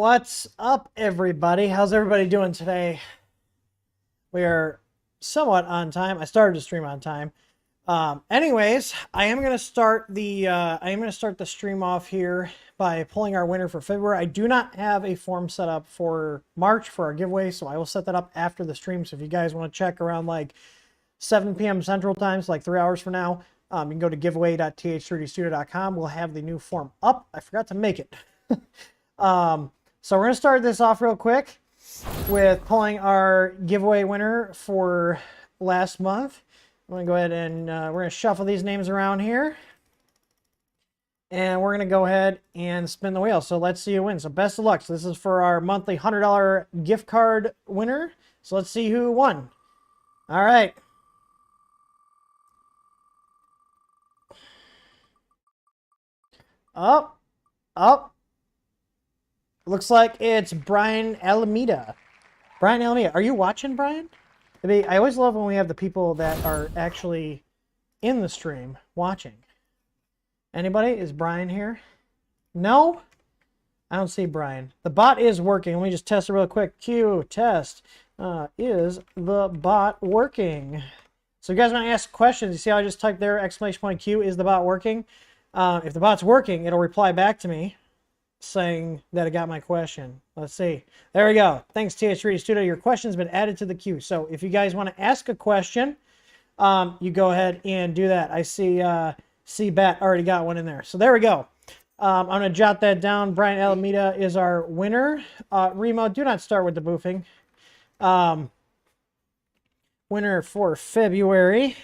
What's up, everybody? How's everybody doing today? We are somewhat on time. I started to stream on time. Anyways, I am gonna start the stream off here by pulling our winner for February. I do not have a form set up for March for our giveaway, so I will set that up after the stream. So if you guys want to check around like 7 p.m. Central Time, so like 3 hours from now, you can go to giveaway.th3dstudio.com. We'll have the new form up. I forgot to make it. So we're going to start this off real quick with pulling our giveaway winner for last month. I'm going to go ahead and we're going to shuffle these names around here. And we're going to go ahead and spin the wheel. So let's see who wins. So best of luck. So this is for our monthly $100 gift card winner. So let's see who won. All right. Up. Looks like it's Brian Alameda. Brian Alameda. Are you watching, Brian? I always love when we have the people that are actually in the stream watching. Anybody? Is Brian here? No? I don't see Brian. The bot is working. Let me just test it real quick. Q test. Is the bot working? So you guys want to ask questions? You see how I just typed there, exclamation point Q, is the bot working? If the bot's working, it'll reply back to me saying that it got my question. Let's see. There we go. Thanks, TH3 Studio. Your question's been added to the queue. So if you guys want to ask a question, you go ahead and do that. I see C-Bet already got one in there. So there we go. I'm going to jot that down. Brian Alameda is our winner. Remo, do not start with the boofing. Winner for February.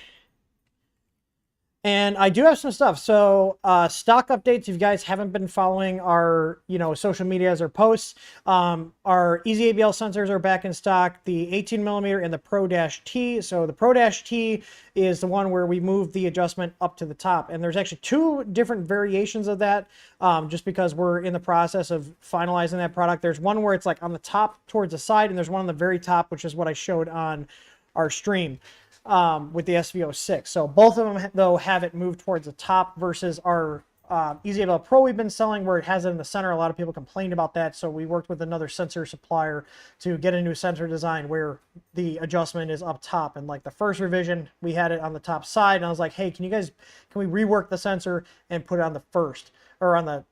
And I do have some stuff. So stock updates, if you guys haven't been following our, social medias or posts, our Easy ABL sensors are back in stock, the 18mm and the Pro-T. So the Pro-T is the one where we move the adjustment up to the top. And there's actually two different variations of that, just because we're in the process of finalizing that product. There's one where it's like on the top towards the side, and there's one on the very top, which is what I showed on our stream. With the SV06. So both of them, though, have it moved towards the top versus our Easy ABL Pro we've been selling where it has it in the center. A lot of people complained about that, so we worked with another sensor supplier to get a new sensor design where the adjustment is up top. And like the first revision, we had it on the top side, and I was like, hey, can we rework the sensor and put it on the first, or on the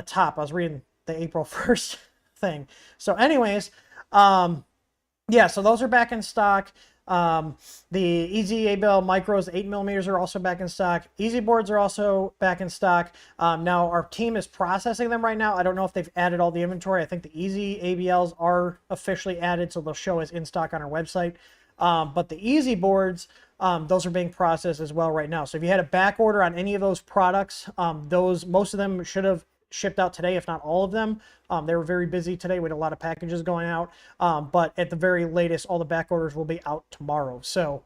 top? I was reading the April 1st thing. So anyways, yeah, so those are back in stock. The Easy ABL Micros 8mm are also back in stock. Easy boards are also back in stock. Now our team is processing them right now. I don't know if they've added all the inventory. I think the Easy ABLs are officially added, so they'll show as in stock on our website. But the Easy boards, those are being processed as well right now. So if you had a back order on any of those products, most of them should have shipped out today, if not all of them. They were very busy today with a lot of packages going out, but at the very latest, all the back orders will be out tomorrow. So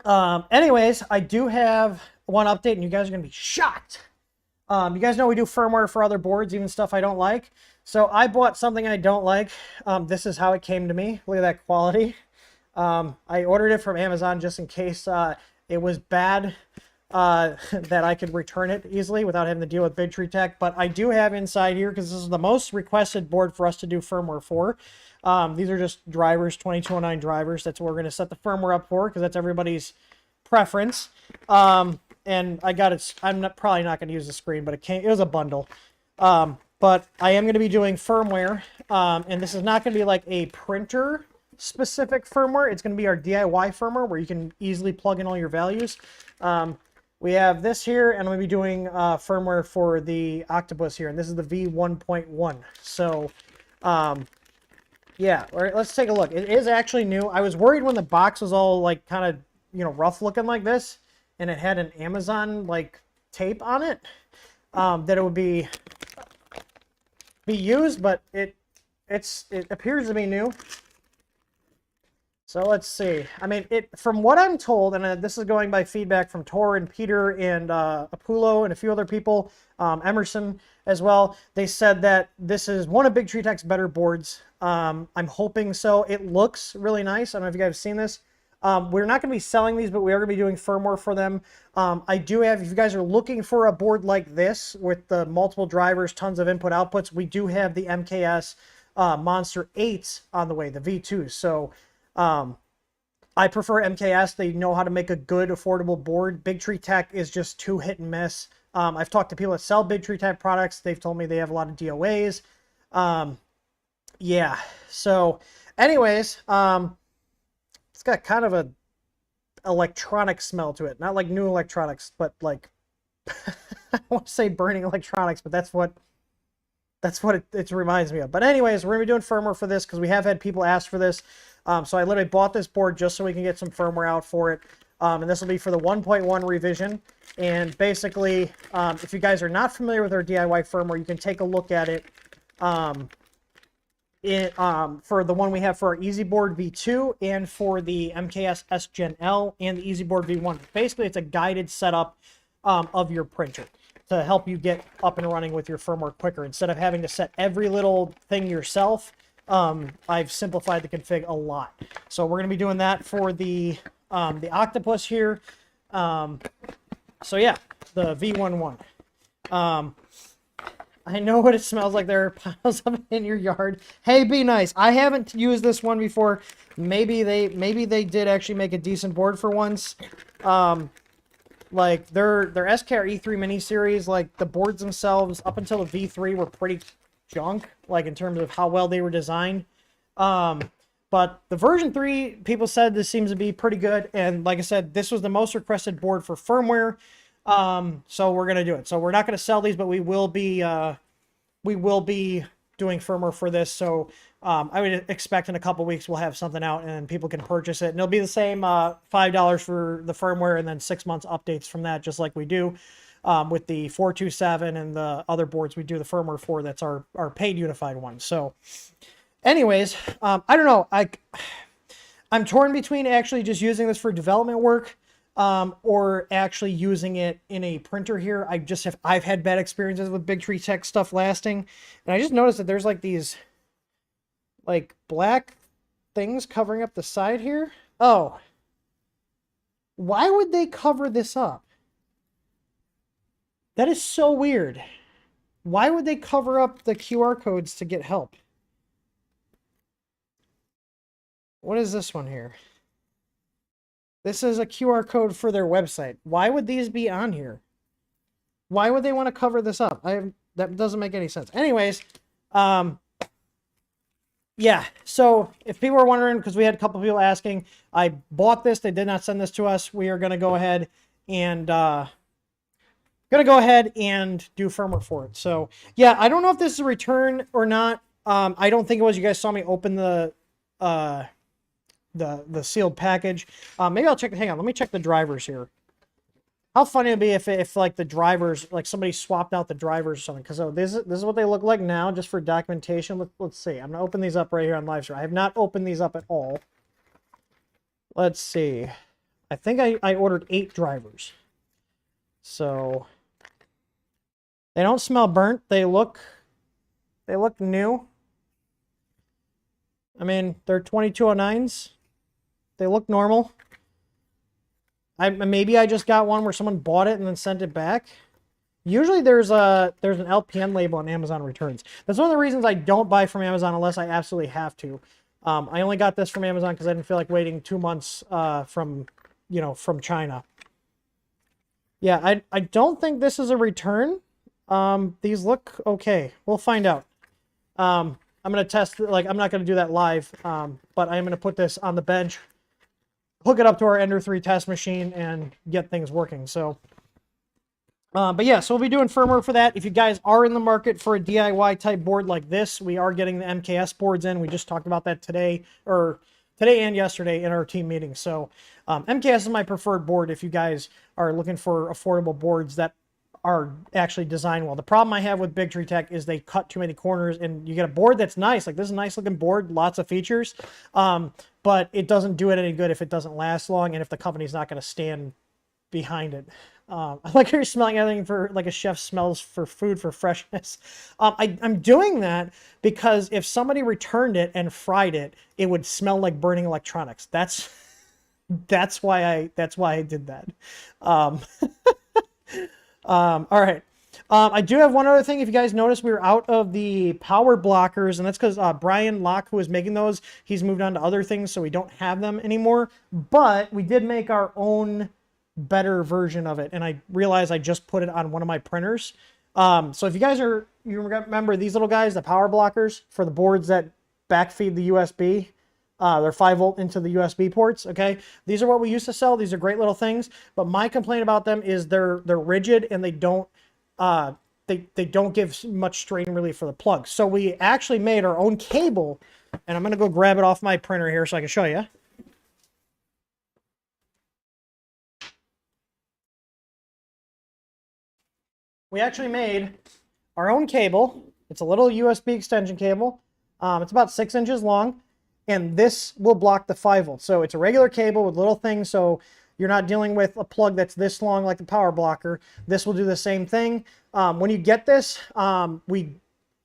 anyways, I do have one update, and you guys are gonna be shocked. You guys know we do firmware for other boards, even stuff I don't like. So I bought something I don't like. This is how it came to me. Look at that quality. I ordered it from Amazon just in case it was bad, that I could return it easily without having to deal with Big Tree Tech. But I do have inside here, because this is the most requested board for us to do firmware for. These are just drivers, 2209 drivers. That's what we're going to set the firmware up for, because that's everybody's preference. And I got it. Probably not going to use the screen, but it was a bundle. But I am going to be doing firmware, and this is not going to be like a printer specific firmware. It's going to be our DIY firmware where you can easily plug in all your values. We have this here, and I'm going to be doing firmware for the Octopus here, and this is the V1.1. So, yeah, all right, let's take a look. It is actually new. I was worried when the box was all like kind of, rough looking like this, and it had an Amazon like tape on it, that it would be used, but it appears to be new. So let's see. I mean, from what I'm told, and this is going by feedback from Tor and Peter and Apulo and a few other people, Emerson as well, they said that this is one of Big Tree Tech's better boards. I'm hoping so. It looks really nice. I don't know if you guys have seen this. We're not going to be selling these, but we are going to be doing firmware for them. I do have, if you guys are looking for a board like this with the multiple drivers, tons of input outputs, we do have the MKS Monster 8s on the way, the V2s. So I prefer MKS. They know how to make a good, affordable board. Big Tree Tech is just too hit and miss. I've talked to people that sell Big Tree Tech products. They've told me they have a lot of DOAs. Yeah. So anyways, it's got kind of a electronic smell to it. Not like new electronics, but like, I want to say burning electronics, but that's what it reminds me of. But anyways, we're going to be doing firmware for this because we have had people ask for this. So I literally bought this board just so we can get some firmware out for it. And this will be for the 1.1 revision. And basically, if you guys are not familiar with our DIY firmware, you can take a look at it. For the one we have for our EasyBoard V2 and for the MKS S Gen L and the EasyBoard V1. Basically, it's a guided setup of your printer to help you get up and running with your firmware quicker. Instead of having to set every little thing yourself, I've simplified the config a lot. So we're going to be doing that for the Octopus here. So yeah, the V11. I know what it smells like. There are piles of it in your yard. Hey, be nice. I haven't used this one before. Maybe they did actually make a decent board for once. Like their SKR E3 mini series, like the boards themselves up until the V3 were pretty junk, like in terms of how well they were designed. But the version 3, people said this seems to be pretty good. And like I said, this was the most requested board for firmware. So we're going to do it. So we're not going to sell these, but we will be doing firmware for this. So, I would expect in a couple weeks, we'll have something out and people can purchase it, and it'll be the same, $5 for the firmware and then 6 months updates from that, just like we do, with the 427 and the other boards we do the firmware for. That's our paid unified one. So anyways, I don't know. I'm torn between actually just using this for development work, or actually using it in a printer here. I've had bad experiences with Big Tree Tech stuff lasting. And I just noticed that there's like these like black things covering up the side here. Oh, why would they cover this up? That is so weird. Why would they cover up the QR codes to get help? What is this one here? This is a QR code for their website. Why would these be on here? Why would they want to cover this up? That doesn't make any sense. Anyways, yeah. So if people are wondering, because we had a couple people asking, I bought this. They did not send this to us. We are going to go ahead and do firmware for it. So yeah, I don't know if this is a return or not. I don't think it was. You guys saw me open the sealed package. Maybe I'll check. Hang on, let me check the drivers here. How funny it'd be if like the drivers, like somebody swapped out the drivers or something. Because this is what they look like now, just for documentation. Let's see. I'm gonna open these up right here on Livestream. I have not opened these up at all. Let's see. I think I ordered 8 drivers. So they don't smell burnt. They look new. I mean, they're 2209s. They look normal. Maybe I just got one where someone bought it and then sent it back. Usually there's an LPN label on Amazon returns. That's one of the reasons I don't buy from Amazon unless I absolutely have to. I only got this from Amazon because I didn't feel like waiting 2 months from China. Yeah, I don't think this is a return. These look okay. We'll find out. I'm going to test, like, I'm not going to do that live, but I'm going to put this on the bench, hook it up to our Ender 3 test machine, and get things working. So, but yeah, so we'll be doing firmware for that. If you guys are in the market for a DIY type board like this, we are getting the MKS boards in. We just talked about that today and yesterday in our team meeting. So, MKS is my preferred board if you guys are looking for affordable boards that are actually designed well. The problem I have with Big Tree Tech is they cut too many corners, and you get a board that's nice. Like, this is a nice looking board, lots of features, but it doesn't do it any good if it doesn't last long and if the company's not going to stand behind it. I like how you're smelling everything for like a chef smells for food for freshness. I'm doing that because if somebody returned it and fried it, it would smell like burning electronics. That's That's why I did that. Um, all right. I do have one other thing. If you guys notice, we were out of the power blockers, and that's because Brian Locke, who was making those, he's moved on to other things, so we don't have them anymore. But we did make our own better version of it, and I realized I just put it on one of my printers. So if you guys you remember these little guys, the power blockers for the boards that backfeed the USB. They're 5-volt into the USB ports. Okay, these are what we used to sell. These are great little things. But my complaint about them is they're rigid and they don't they don't give much strain relief for the plug. So we actually made our own cable, and I'm gonna go grab it off my printer here so I can show you. We actually made our own cable. It's a little USB extension cable. It's about 6 inches long. And this will block the 5-volt. So it's a regular cable with little things, so you're not dealing with a plug that's this long like the power blocker. This will do the same thing. When you get this, we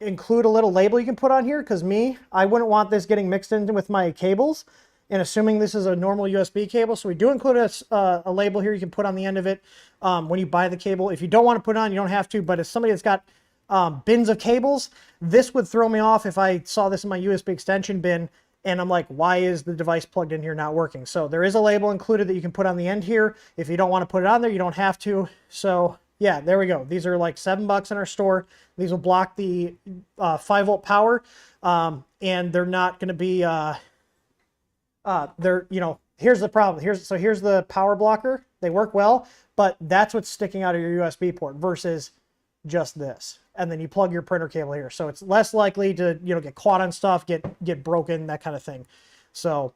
include a little label you can put on here, because I wouldn't want this getting mixed in with my cables, and assuming this is a normal USB cable. So we do include a label here you can put on the end of it when you buy the cable. If you don't want to put it on, you don't have to, but as somebody that's got bins of cables, this would throw me off if I saw this in my USB extension bin and I'm like, why is the device plugged in here not working? So there is a label included that you can put on the end here. If you don't want to put it on there, you don't have to. So yeah, there we go. These are like $7 in our store. These will block the 5-volt power, and they're not going to be. Here's the problem. Here's the power blocker. They work well, but that's what's sticking out of your USB port versus just this. And then you plug your printer cable here, so it's less likely to get caught on stuff, get broken, that kind of thing. So,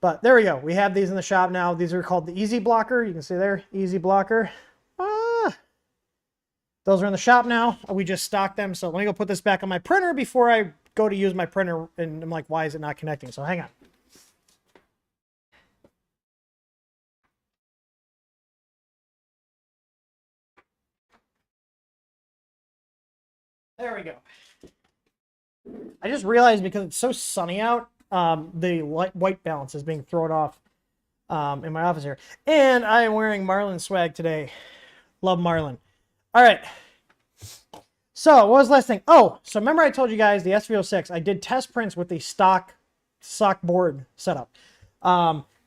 but there we go. We have these in the shop now. These are called the Easy Blocker. You can see there, Easy Blocker. Those are in the shop now. We just stocked them. So let me go put this back on my printer before I go to use my printer. And I'm like, why is it not connecting? So hang on. There we go. I just realized because it's so sunny out, the white balance is being thrown off in my office here. And I am wearing Marlin swag today. Love Marlin. All right. So what was the last thing? Oh, so remember I told you guys the SV06, I did test prints with the stock board setup.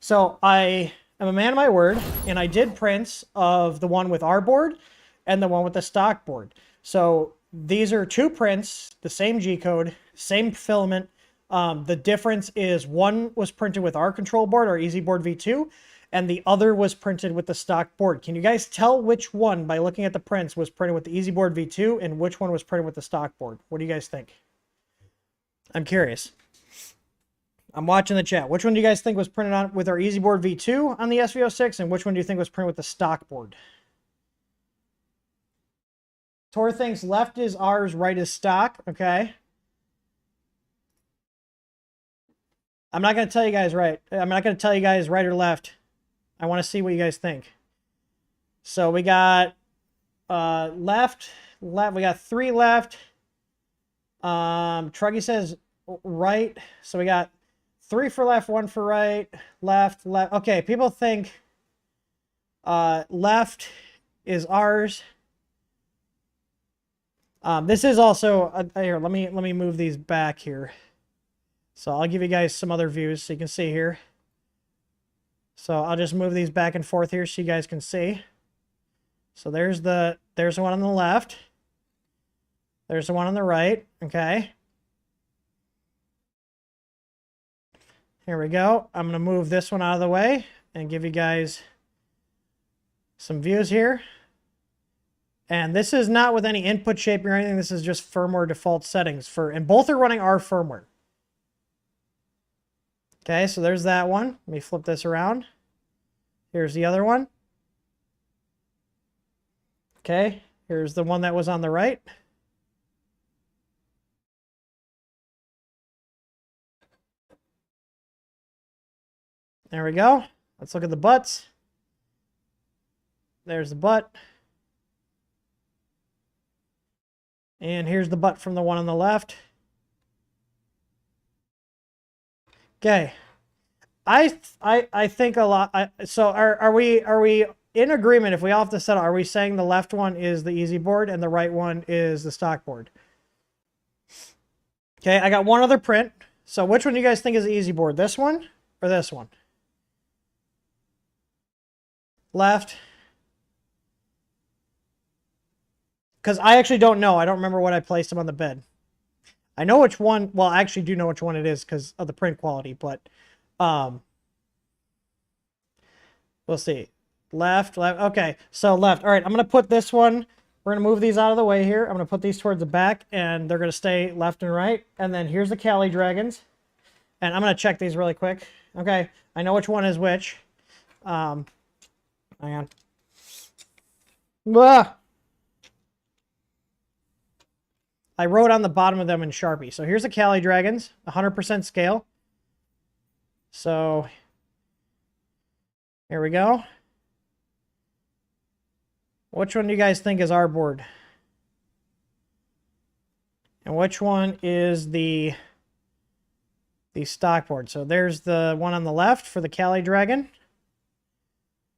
So I am a man of my word, and I did prints of the one with our board and the one with the stock board. So these are two prints, the same G-code, same filament. The difference is one was printed with our control board, our Easy Board V2, and the other was printed with the stock board. Can you guys tell which one, by looking at the prints, was printed with the Easy Board V2 and which one was printed with the stock board? What do you guys think? I'm curious. I'm watching the chat. Which one do you guys think was printed on with our Easy Board V2 on the SV06, and which one do you think was printed with the stock board? Tor thinks left is ours, right is stock. Okay. I'm not going to tell you guys right. I'm not going to tell you guys right or left. I want to see what you guys think. So we got left. We got 3 left. Truggy says right. So we got 3 for left, 1 for right, left. Okay, people think left is ours. This is also here. Let me move these back here. So I'll give you guys some other views so you can see here. So I'll just move these back and forth here so you guys can see. So there's the one on the left. There's the one on the right. Okay. Here we go. I'm going to move this one out of the way and give you guys some views here. And this is not with any input shaping or anything. This is just firmware default settings and both are running our firmware. Okay, so there's that one. Let me flip this around. Here's the other one. Okay, here's the one that was on the right. There we go. Let's look at the butts. There's the butt. And here's the butt from the one on the left. Okay. I think a lot. So are we in agreement? If we all have to settle, are we saying the left one is the easy board and the right one is the stock board? Okay, I got one other print. So which one do you guys think is the easy board? This one or this one? Left. Because I actually don't know. I don't remember what I placed them on the bed. I know which one. Well, I actually do know which one it is because of the print quality, but we'll see. Left, left. Okay, so left. All right, I'm going to put this one. We're going to move these out of the way here. I'm going to put these towards the back, and they're going to stay left and right. And then here's the Cali Dragons. And I'm going to check these really quick. Okay, I know which one is which. Hang on. Blah. I wrote on the bottom of them in Sharpie. So here's the Cali Dragons, 100% scale. So here we go. Which one do you guys think is our board? And which one is the stock board? So there's the one on the left for the Cali Dragon.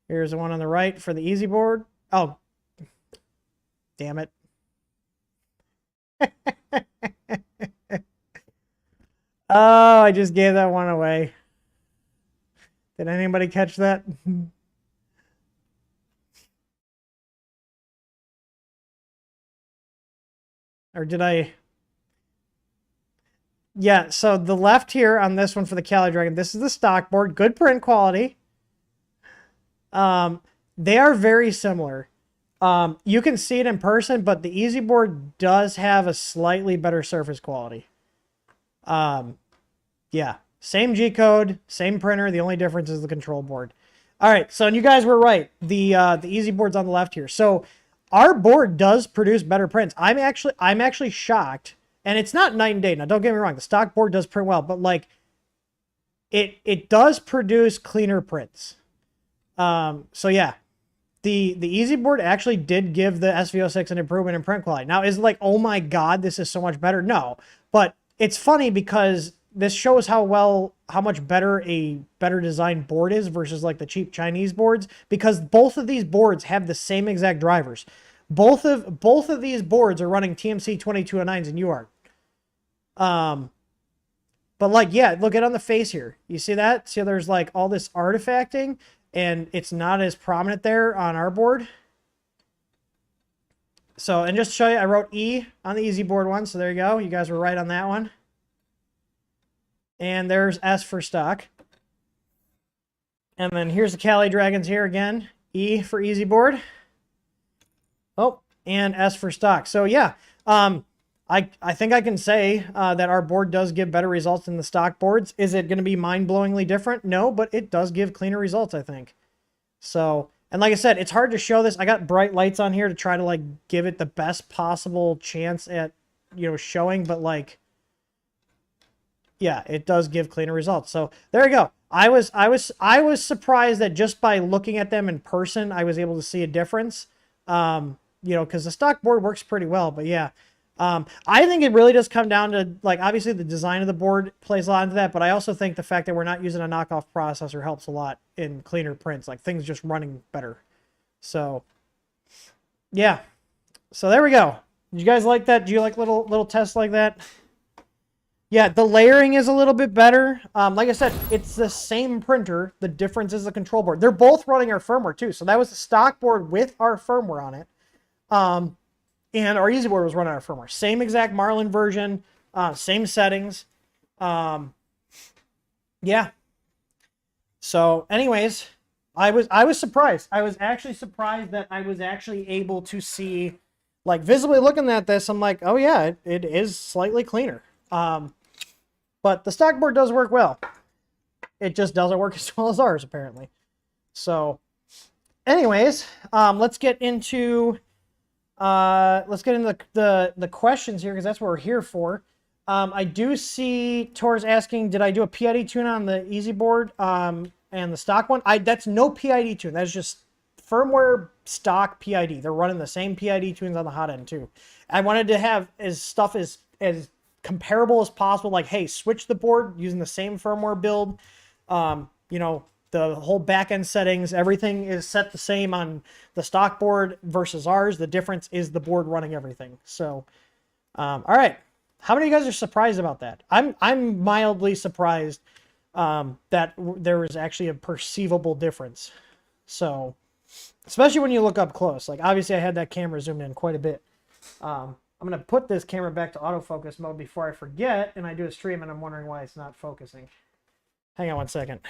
Here's the one on the right for the easy board. Oh, damn it. Oh, I just gave that one away. Did anybody catch that? Or did I? Yeah, so the left here on this one for the Cali Dragon, this is the stock board. Good print quality. They are very similar. You can see it in person, but the easy board does have a slightly better surface quality. Yeah, same G code, same printer. The only difference is the control board. All right, so and you guys were right. The easy board's on the left here. So our board does produce better prints. I'm actually shocked, and it's not night and day. Now, don't get me wrong. The stock board does print well, but like it does produce cleaner prints. So yeah. The easy board actually did give the SV06 an improvement in print quality. Now, is it like, oh my god, this is so much better? No, but it's funny because this shows how much better a better designed board is versus like the cheap Chinese boards, because both of these boards have the same exact drivers. Both of these boards are running TMC 2209s and UART. But like, yeah, look at on the face here. You see that? See, there's like all this artifacting. And it's not as prominent there on our board. So, and just to show you, I wrote E on the easy board one. So there you go. You guys were right on that one. And there's S for stock. And then here's the Cali Dragons here again. E for easy board. Oh, and S for stock. So yeah, I think I can say that our board does give better results than the stock boards. Is it going to be mind-blowingly different? No, but it does give cleaner results, I think. So, and like I said, it's hard to show this. I got bright lights on here to try to like give it the best possible chance at, showing, but like, yeah, it does give cleaner results. So there you go. I was surprised that just by looking at them in person, I was able to see a difference. Because the stock board works pretty well, but yeah. I think it really does come down to, like, obviously the design of the board plays a lot into that, but I also think the fact that we're not using a knockoff processor helps a lot in cleaner prints, like things just running better. So, yeah. So there we go. Did you guys like that? Do you like little tests like that? Yeah, the layering is a little bit better. Like I said, it's the same printer. The difference is the control board. They're both running our firmware too. So that was the stock board with our firmware on it. And our easy board was running our firmware. Same exact Marlin version, same settings. Yeah. So anyways, I was surprised. I was actually surprised that I was actually able to see, like, visibly looking at this, I'm like, oh yeah, it is slightly cleaner. But the stock board does work well. It just doesn't work as well as ours, apparently. So anyways, let's get into the questions here, because that's what we're here for. I do see Tor's asking, did I do a PID tune on the easy board and the stock one? That's no PID tune. That's just firmware stock PID. They're running the same PID tunes on the hot end too. I wanted to have as comparable as possible. Like, hey, switch the board using the same firmware build. you know, the whole back end settings, everything is set the same on the stock board versus ours. The difference is the board running everything. So, all right. How many of you guys are surprised about that? I'm mildly surprised that there was actually a perceivable difference. So, especially when you look up close. Like, obviously, I had that camera zoomed in quite a bit. I'm going to put this camera back to autofocus mode before I forget, and I do a stream, and I'm wondering why it's not focusing. Hang on one second.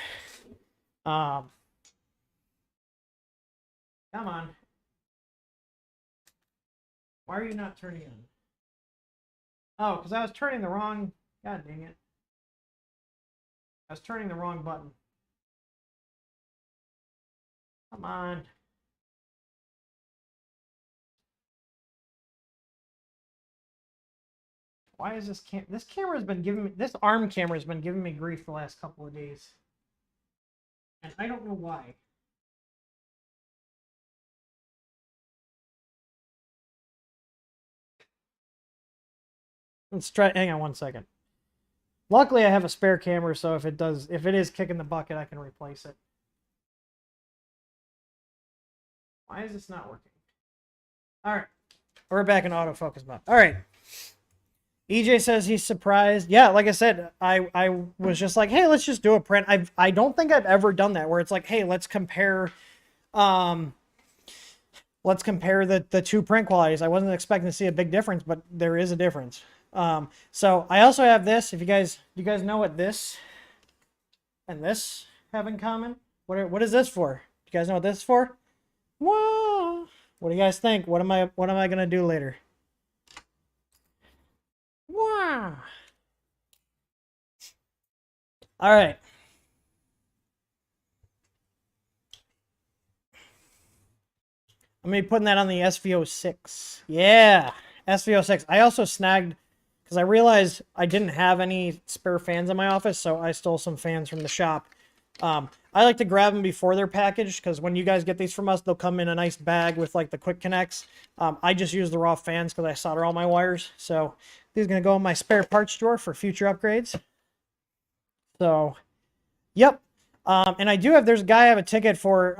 Come on. Why are you not turning on? Oh, because I was turning the wrong... God dang it. I was turning the wrong button. Come on. Why is this this camera's been giving me... This arm camera's been giving me grief the last couple of days. And I don't know why. Let's try... Hang on one second. Luckily, I have a spare camera, so if it is kicking the bucket, I can replace it. Why is this not working? All right. We're back in autofocus mode. All right. EJ says he's surprised. Yeah, like I said, I was just like, hey, let's just do a print. I don't think I've ever done that where it's like, hey, let's compare the two print qualities. I wasn't expecting to see a big difference, but there is a difference. So I also have this. Do you guys know what this and this have in common? What is this for? Do you guys know what this is for? Whoa! What do you guys think? What am I gonna do later? Wow! All right. I'm gonna be putting that on the SVO6. Yeah, SVO6. I also snagged because I realized I didn't have any spare fans in my office, so I stole some fans from the shop. I like to grab them before they're packaged because when you guys get these from us, they'll come in a nice bag with like the quick connects. I just use the raw fans because I solder all my wires. So these are going to go in my spare parts drawer for future upgrades. So, yep. And I do have, there's a guy I have a ticket for.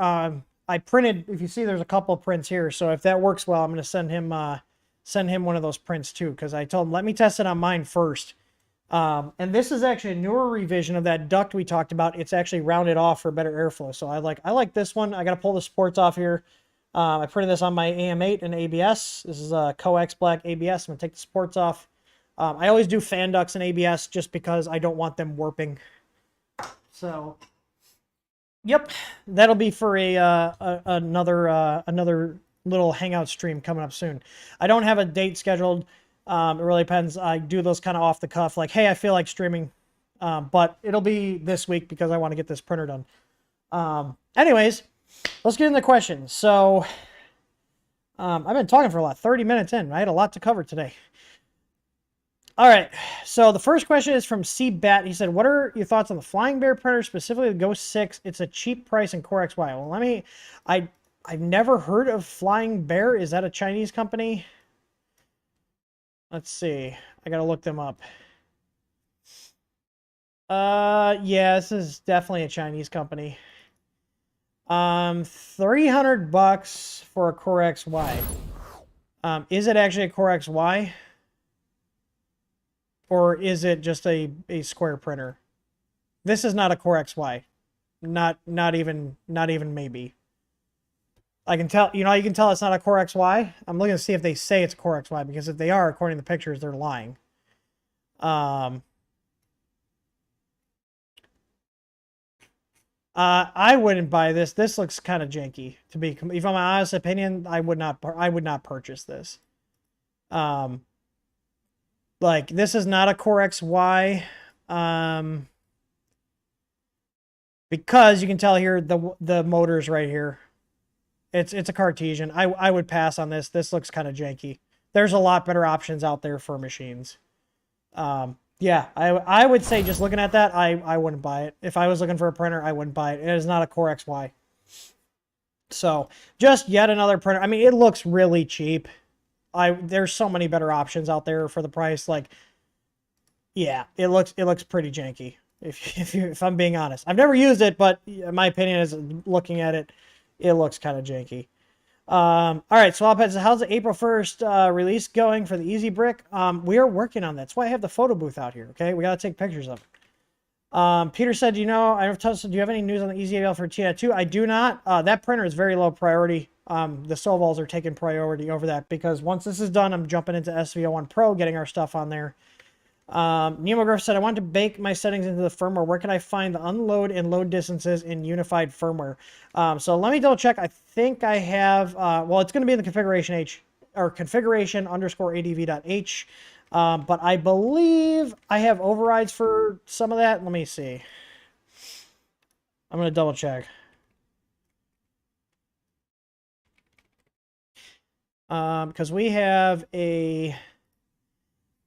I printed, if you see, there's a couple of prints here. So if that works well, I'm going to send him one of those prints too because I told him, let me test it on mine first. And this is actually a newer revision of that duct we talked about. It's actually rounded off for better airflow. So I like this one. I got to pull the supports off here. I printed this on my AM8 and ABS. This is a Coax Black ABS. I'm going to take the supports off. I always do fan ducts in ABS just because I don't want them warping. So, yep, that'll be for another little hangout stream coming up soon. I don't have a date scheduled. It really depends. I do those kind of off the cuff, like, hey, I feel like streaming. But it'll be this week because I want to get this printer done. Anyways, let's get into questions. So, I've been talking for a lot, 30 minutes in. I had a lot to cover today. All right. So the first question is from C-Bat. He said, what are your thoughts on the Flying Bear printer, specifically the Ghost 6? It's a cheap price in Core XY. Well, I've never heard of Flying Bear. Is that a Chinese company? Let's see. I gotta look them up. Yeah, this is definitely a Chinese company. $300 for a Core XY. Is it actually a Core XY? Or is it just a square printer? This is not a Core XY. Not even maybe. I can tell, you can tell it's not a Core XY. I'm looking to see if they say it's a Core XY, because if they are, according to the pictures, they're lying. I wouldn't buy this. This looks kind of janky. If I'm my honest opinion, I would not purchase this. Like, this is not a Core XY. Because you can tell here the motor's right here. It's a Cartesian. I would pass on this. This looks kind of janky. There's a lot better options out there for machines. Yeah, I would say, just looking at that, I wouldn't buy it. If I was looking for a printer, I wouldn't buy it. It is not a Core XY. So, just yet another printer. I mean, it looks really cheap. There's so many better options out there for the price. Like, yeah, it looks pretty janky. If I'm being honest. I've never used it, but my opinion is looking at it, it looks kind of janky. All right, Swaphead, so how's the April 1st release going for the Easy Brick? We are working on that. That's why I have the photo booth out here, okay? We got to take pictures of it. Peter said, do you have any news on the Easy ABL for TNET2? I do not. That printer is very low priority. The Sovols are taking priority over that because once this is done, I'm jumping into SV01 Pro, getting our stuff on there. Nemogriff said, I want to bake my settings into the firmware. Where can I find the unload and load distances in unified firmware? So let me double check. I think I have, well, it's going to be in the configuration H or configuration _ adv.h. But I believe I have overrides for some of that. Let me see. I'm going to double check. Because we have a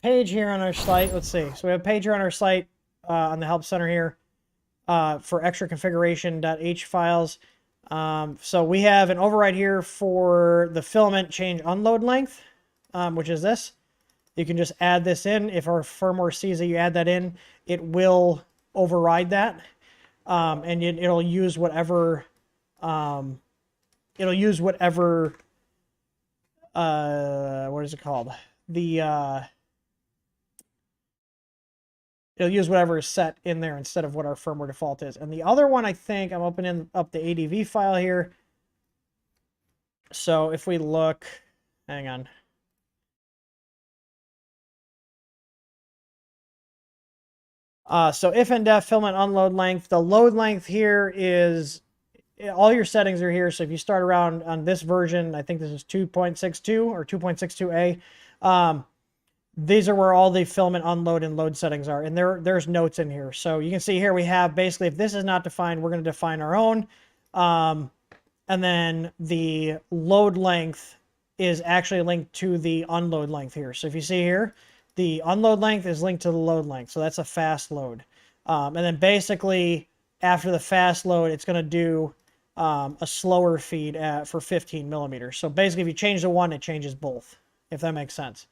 page here on our site. Let's see. So we have a page here on our site on the help center here for extra configuration.h files. So we have an override here for the filament change unload length, which is this. You can just add this in. If our firmware sees that you add that in, it will override that. And it'll use whatever, what is it called? It'll use whatever is set in there instead of what our firmware default is. And the other one, I think, I'm opening up the ADV file here. So if we look, hang on. So if and def filament unload length, the load length here is, all your settings are here. So if you start around on this version, I think this is 2.62 or 2.62a. These are where all the filament unload and load settings are. And there's notes in here. So you can see here we have basically, if this is not defined, we're going to define our own. And then the load length is actually linked to the unload length here. So if you see here, the unload length is linked to the load length. So that's a fast load. And then basically after the fast load, it's going to do a slower feed for 15 millimeters. So basically if you change the one, it changes both, if that makes sense.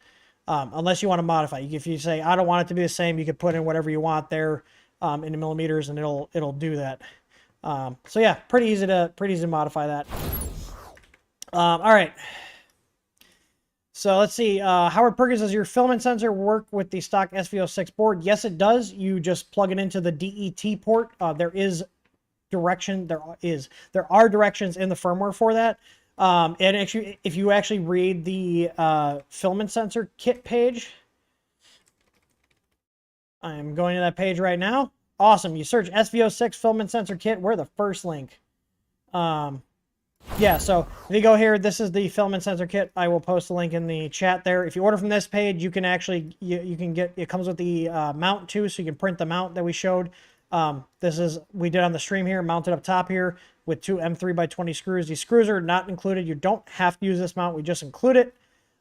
Unless you want to modify. If you say, I don't want it to be the same, you can put in whatever you want there in the millimeters and it'll do that. So yeah, pretty easy to modify that. All right. So let's see. Howard Perkins, does your filament sensor work with the stock SV06 board? Yes, it does. You just plug it into the DET port. There are directions in the firmware for that. And actually, if you actually read the filament sensor kit page, I am going to that page right now. Awesome. You search SV06 filament sensor kit. We're the first link. Yeah, so if you go here, this is the filament sensor kit. I will post a link in the chat there. If you order from this page, you can actually, you can get, it comes with the mount too, so you can print the mount that we showed. We did on the stream here, mounted up top here with two M3x20 screws. These screws are not included. You don't have to use this mount. We just include it.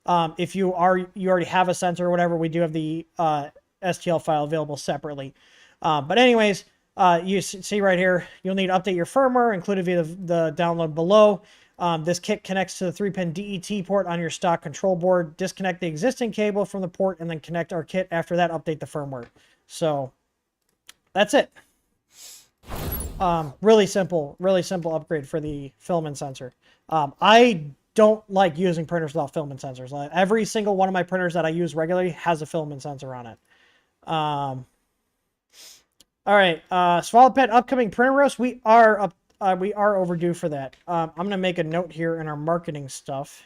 If you already have a sensor or whatever, we do have the STL file available separately. But anyways, you see right here, you'll need to update your firmware, included via the download below. This kit connects to the 3-pin DET port on your stock control board. Disconnect the existing cable from the port and then connect our kit. After that, update the firmware. So that's it. Really simple upgrade for the filament sensor. I don't like using printers without filament sensors. Every single one of my printers that I use regularly has a filament sensor on it. All right, Swallow Pet upcoming printer roast. We are overdue for that. I'm gonna make a note here in our marketing stuff.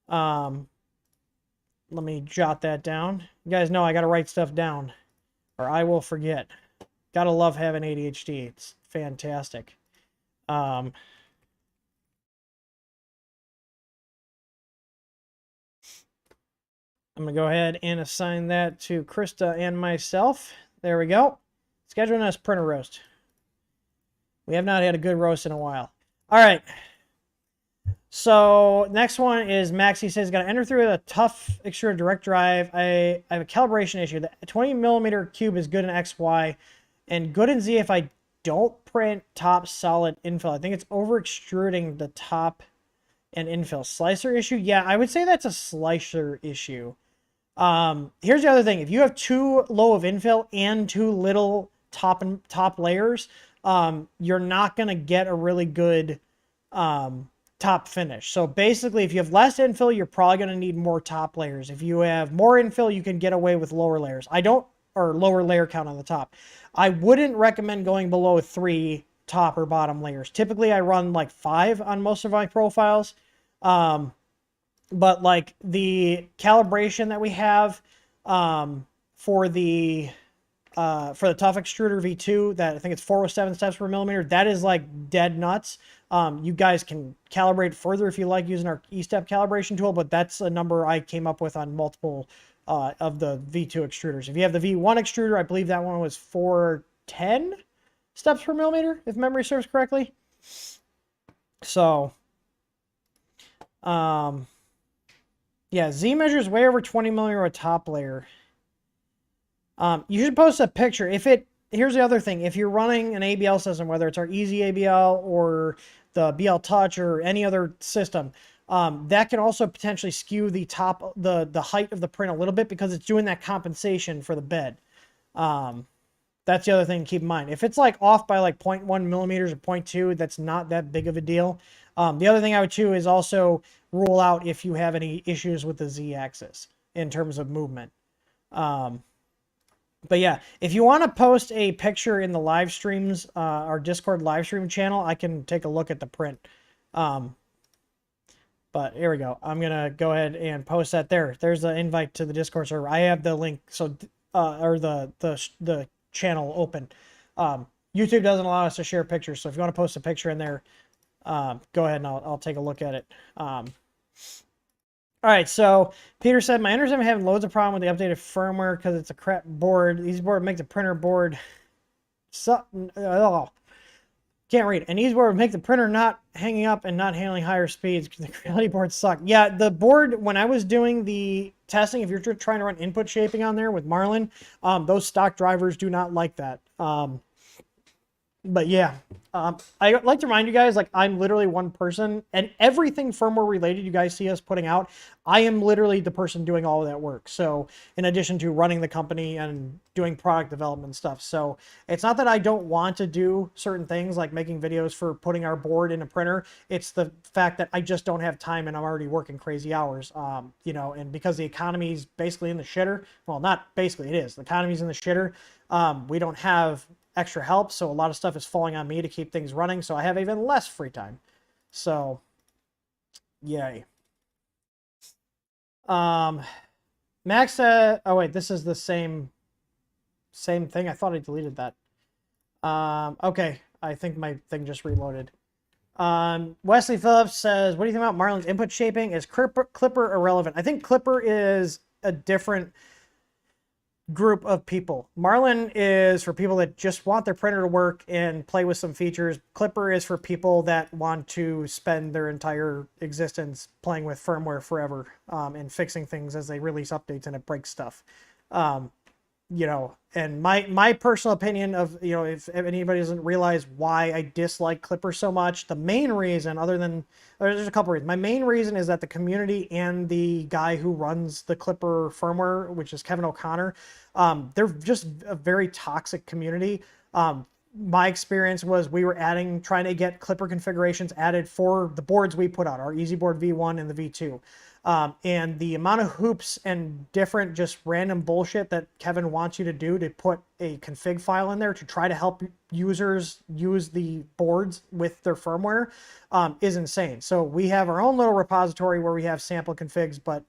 Let me jot that down. You guys know I gotta write stuff down, or I will forget. Gotta love having ADHD. It's fantastic. I'm gonna go ahead and assign that to Krista and myself. There we go. Scheduling us printer roast. We have not had a good roast in a while. All right. So next one is Max. He says, got to enter through a tough extruder direct drive. I have a calibration issue. The 20 millimeter cube is good in XY and good in Z if I don't print top solid infill. I think it's over extruding the top and infill. Slicer issue? Yeah, I would say that's a slicer issue. Here's the other thing. If you have too low of infill and too little top layers, you're not going to get a really good top finish. So basically, if you have less infill, you're probably going to need more top layers. If you have more infill, you can get away with lower layers. Or lower layer count on the top. I wouldn't recommend going below 3 top or bottom layers. Typically, I run like 5 on most of my profiles. But like the calibration that we have for the tough extruder V2, that I think it's 407 steps per millimeter, that is like dead nuts. You guys can calibrate further if you like using our E-step calibration tool, but that's a number I came up with on multiple of the V2 extruders. If you have the V1 extruder, I believe that one was 410 steps per millimeter, if memory serves correctly. So, yeah, Z measures way over 20 millimeter a top layer. You should post a picture. Here's the other thing. If you're running an ABL system, whether it's our Easy ABL or the BL Touch or any other system, that can also potentially skew the height of the print a little bit because it's doing that compensation for the bed. That's the other thing to keep in mind. If it's like off by like 0.1 millimeters or 0.2, that's not that big of a deal. The other thing I would too is also rule out if you have any issues with the Z-axis in terms of movement. But yeah, if you want to post a picture in the live streams, our Discord live stream channel, I can take a look at the print. But here we go. I'm going to go ahead and post that there. There's the invite to the Discord server. I have the link, so or the channel open. YouTube doesn't allow us to share pictures, so if you want to post a picture in there, go ahead and I'll take a look at it. All right, so Peter said, my ender's having loads of problem with the updated firmware because it's a crap board. These board make the printer board can't read. An easy board would make the printer not hanging up and not handling higher speeds because the reality boards suck. Yeah, the board, when I was doing the testing, if you're trying to run input shaping on there with Marlin, those stock drivers do not like that. But yeah, I like to remind you guys, like, I'm literally one person, and everything firmware related you guys see us putting out, I am literally the person doing all of that work. So in addition to running the company and doing product development stuff. So it's not that I don't want to do certain things like making videos for putting our board in a printer. It's the fact that I just don't have time and I'm already working crazy hours, you know, and because the economy is basically in the shitter, well, not basically, it is. The economy's in the shitter. We don't have extra help, so a lot of stuff is falling on me to keep things running, so I have even less free time. So yay. Max said, oh wait, this is the same thing. I thought I deleted that. Okay, I think my thing just reloaded. Wesley Phillips says, what do you think about Marlin's input shaping? Is Clipper irrelevant? I think Clipper is a different group of people. Marlin is for people that just want their printer to work and play with some features. Clipper is for people that want to spend their entire existence playing with firmware forever, and fixing things as they release updates and it breaks stuff. You know, and my personal opinion of, you know, if anybody doesn't realize why I dislike Clipper so much, the main reason, other than, there's a couple reasons. My main reason is that the community and the guy who runs the Clipper firmware, which is Kevin O'Connor, they're just a very toxic community. My experience was we were trying to get Clipper configurations added for the boards we put out, our EasyBoard V1 and the V2. And the amount of hoops and different just random bullshit that Kevin wants you to do to put a config file in there to try to help users use the boards with their firmware is insane. So we have our own little repository where we have sample configs, but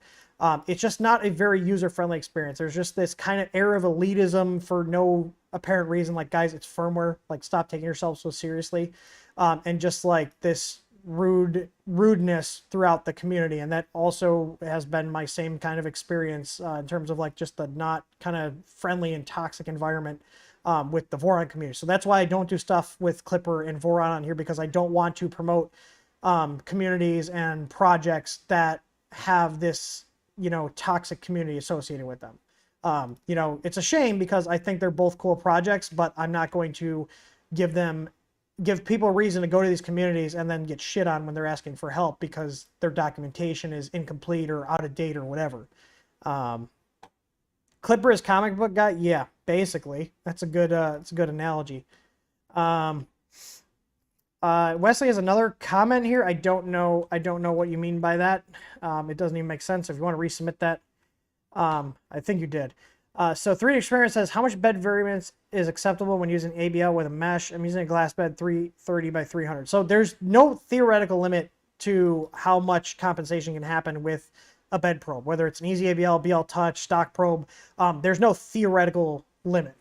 it's just not a very user-friendly experience. There's just this kind of air of elitism for no apparent reason. Like, guys, it's firmware. Like, stop taking yourself so seriously. And just like this rudeness throughout the community, and that also has been my same kind of experience in terms of like just the not kind of friendly and toxic environment with the Voron community. So that's why I don't do stuff with Clipper and Voron on here, because I don't want to promote communities and projects that have this, you know, toxic community associated with them. You know, it's a shame because I think they're both cool projects, but I'm not going to give people a reason to go to these communities and then get shit on when they're asking for help because their documentation is incomplete or out of date or whatever. Clipper is comic book guy. Yeah, basically. That's a good analogy. Um, Wesley has another comment here. I don't know what you mean by that. It doesn't even make sense. If you want to resubmit that, I think you did. So 3D Experiment says, how much bed variance is acceptable when using ABL with a mesh? I'm using a glass bed 330 by 300. So there's no theoretical limit to how much compensation can happen with a bed probe, whether it's an easy ABL, BL Touch, stock probe. There's no theoretical limit.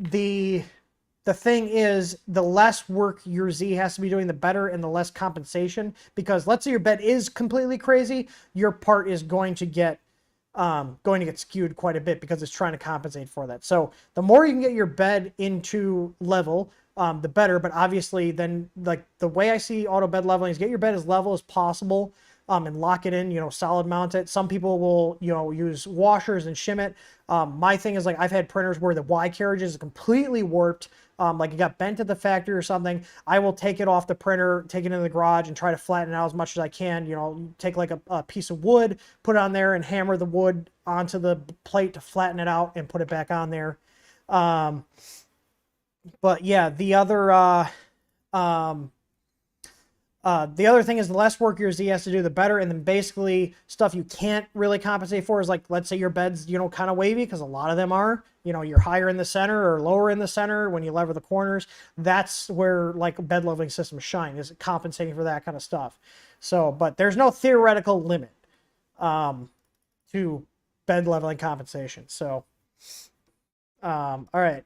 The thing is, the less work your Z has to be doing, the better, and the less compensation. Because let's say your bed is completely crazy, your part is going to get skewed quite a bit because it's trying to compensate for that. So the more you can get your bed into level, the better. But obviously, then like the way I see auto bed leveling is get your bed as level as possible. And lock it in, solid mount it. Some people will, use washers and shim it. My thing is, like, I've had printers where the Y carriage is completely warped, like it got bent at the factory or something. I will take it off the printer, take it into the garage, and try to flatten it out as much as I can. Take like a piece of wood, put it on there, and hammer the wood onto the plate to flatten it out and put it back on there. But yeah, the other thing is the less work your Z has to do, the better. And then basically stuff you can't really compensate for is, like, let's say your bed's, kind of wavy, because a lot of them are, you're higher in the center or lower in the center when you lever the corners. That's where, like, bed leveling systems shine, is compensating for that kind of stuff. So, but there's no theoretical limit to bed leveling compensation. So, all right.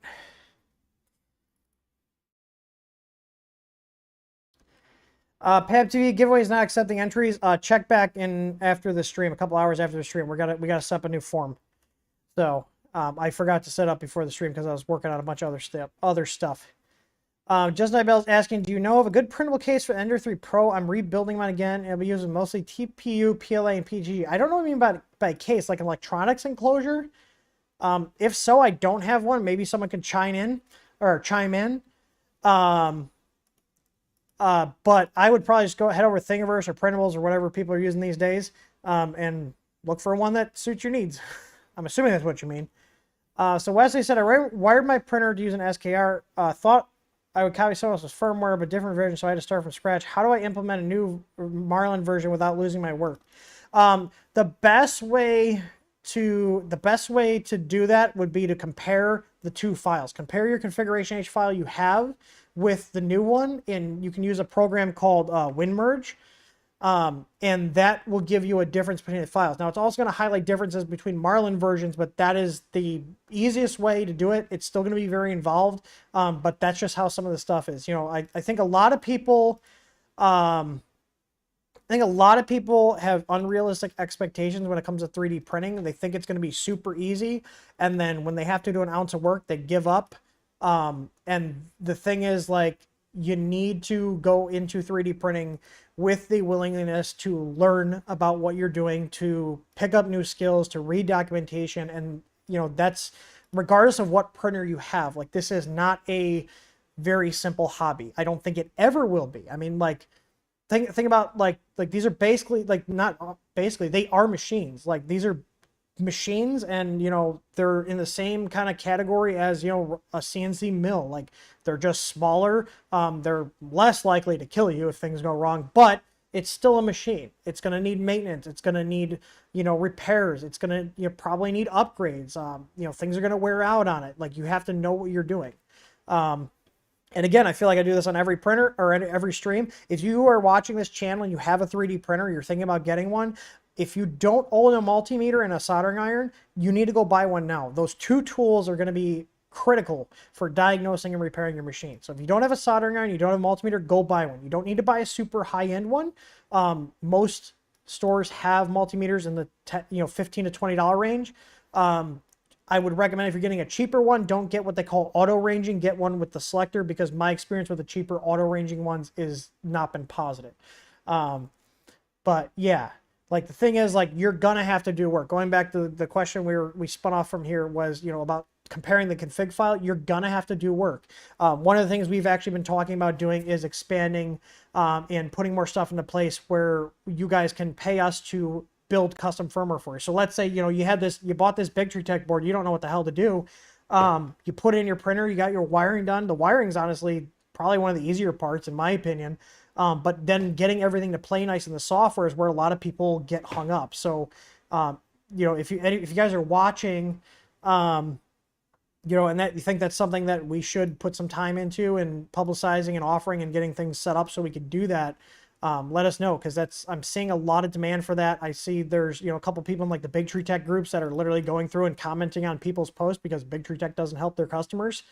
Pab TV giveaway is not accepting entries. Check back in after the stream, a couple hours after the stream. We gotta set up a new form. So I forgot to set up before the stream because I was working on a bunch of other stuff. Justin Ibell's asking, do you know of a good printable case for Ender 3 Pro? I'm rebuilding mine again, and I'll be using mostly TPU, PLA, and PG. I don't know what you mean by case, like an electronics enclosure. If so, I don't have one. Maybe someone can chime in. But I would probably just head over to Thingiverse or Printables or whatever people are using these days, and look for one that suits your needs. I'm assuming that's what you mean. So Wesley said, I wired my printer to use an SKR. Thought I would copy someone else's firmware, but different version, so I had to start from scratch. How do I implement a new Marlin version without losing my work? The best way to do that would be to compare the two files. Compare your configuration H file you have with the new one, and you can use a program called WinMerge, and that will give you a difference between the files. Now, it's also going to highlight differences between Marlin versions, but that is the easiest way to do it. It's still going to be very involved, but that's just how some of the stuff is. I think a lot of people have unrealistic expectations when it comes to 3D printing. They think it's going to be super easy, and then when they have to do an ounce of work, they give up. And the thing is, like, you need to go into 3D printing with the willingness to learn about what you're doing, to pick up new skills, to read documentation, and that's regardless of what printer you have. Like, this is not a very simple hobby. I don't think it ever will be. I mean, like, think about like these are basically, like, not basically, they are machines. Like, these are machines, and they're in the same kind of category as a CNC mill. Like, they're just smaller, they're less likely to kill you if things go wrong, but it's still a machine. It's going to need maintenance, it's going to need repairs, it's going to probably need upgrades. Things are going to wear out on it. Like, you have to know what you're doing. And again, I feel like I do this on every printer or every stream. If you are watching this channel and you have a 3D printer, you're thinking about getting one, if you don't own a multimeter and a soldering iron, you need to go buy one now. Those two tools are going to be critical for diagnosing and repairing your machine. So if you don't have a soldering iron, you don't have a multimeter, go buy one. You don't need to buy a super high-end one. Most stores have multimeters in the $15 to $20 range. I would recommend, if you're getting a cheaper one, don't get what they call auto ranging. Get one with the selector, because my experience with the cheaper auto ranging ones is not been positive. But yeah. Like, the thing is, like, you're gonna have to do work. Going back to the question we spun off from here was, about comparing the config file. You're gonna have to do work. One of the things we've actually been talking about doing is expanding and putting more stuff into place where you guys can pay us to build custom firmware for you. So let's say, you know, you bought this Big Tree Tech board, you don't know what the hell to do. You put it in your printer, you got your wiring done. The wiring's honestly probably one of the easier parts in my opinion. But then getting everything to play nice in the software is where a lot of people get hung up. So, you know, if you guys are watching, you know, and that you think that's something that we should put some time into and publicizing and offering and getting things set up so we could do that, let us know, because I'm seeing a lot of demand for that. I see there's, you know, a couple people in like the Big Tree Tech groups that are literally going through and commenting on people's posts because Big Tree Tech doesn't help their customers.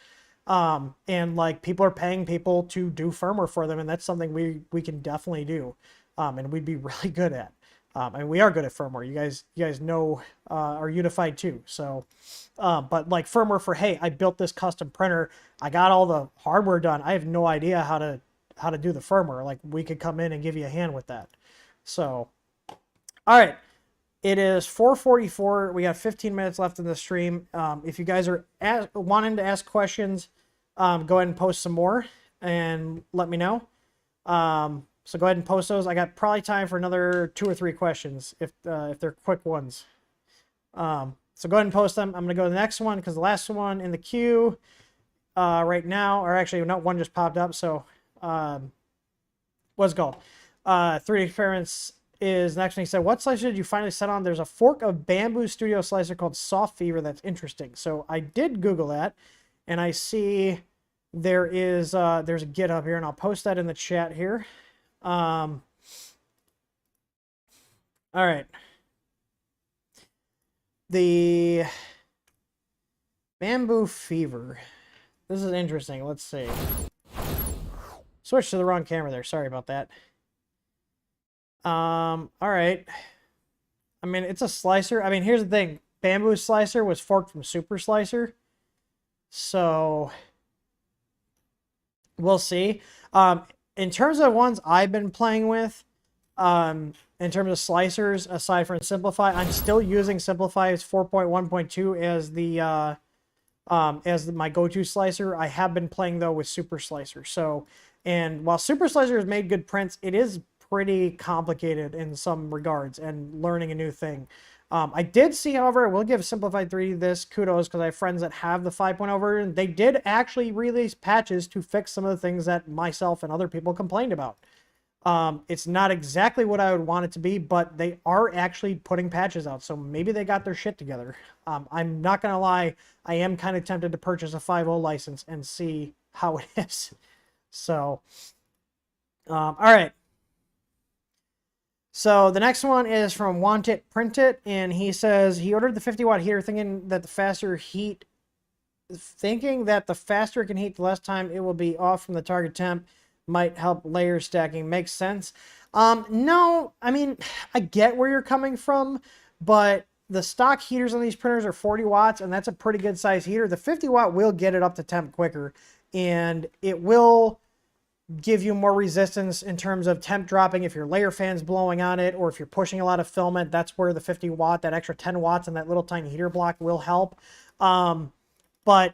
And like people are paying people to do firmware for them, and that's something we can definitely do, and we'd be really good at. And we are good at firmware. You guys know our Unified too. So, but like firmware for, hey, I built this custom printer, I got all the hardware done, I have no idea how to do the firmware. Like we could come in and give you a hand with that. So, all right, it is 4:44. We got 15 minutes left in the stream. If you guys are wanting to ask questions, go ahead and post some more and let me know. So go ahead and post those. I got probably time for another 2 or 3 questions if they're quick ones. So go ahead and post them. I'm going to go to the next one because the last one in the queue right now, or actually not one just popped up. So what's it called? 3D Experiments is next. And he said, what slicer did you finally set on? There's a fork of Bamboo Studio slicer called Soft Fever that's interesting. So I did Google that, and I see there's a GitHub here, and I'll post that in the chat here. All right. The Bamboo Fever. This is interesting. Let's see. Switch to the wrong camera there. Sorry about that. All right. I mean, it's a slicer. I mean, here's the thing. Bamboo Slicer was forked from Super Slicer. So we'll see. In terms of ones I've been playing with, in terms of slicers, aside from Simplify, I'm still using Simplify's 4.1.2 as the my go-to slicer. I have been playing though with Super Slicer. So, and while Super Slicer has made good prints, it is pretty complicated in some regards and learning a new thing. I did see, however, I will give Simplified 3 this kudos because I have friends that have the 5.0 version. They did actually release patches to fix some of the things that myself and other people complained about. It's not exactly what I would want it to be, but they are actually putting patches out, so maybe they got their shit together. I'm not going to lie, I am kind of tempted to purchase a 5.0 license and see how it is. So, all right. So the next one is from Want It Print It, and he says he ordered the 50-watt heater thinking that the faster it can heat, the less time it will be off from the target temp might help layer stacking. Makes sense. No, I mean, I get where you're coming from, but the stock heaters on these printers are 40 watts, and that's a pretty good size heater. The 50 watt will get it up to temp quicker, and it will give you more resistance in terms of temp dropping if your layer fan's blowing on it, or if you're pushing a lot of filament. That's where the 50 watt, that extra 10 watts in that little tiny heater block will help. But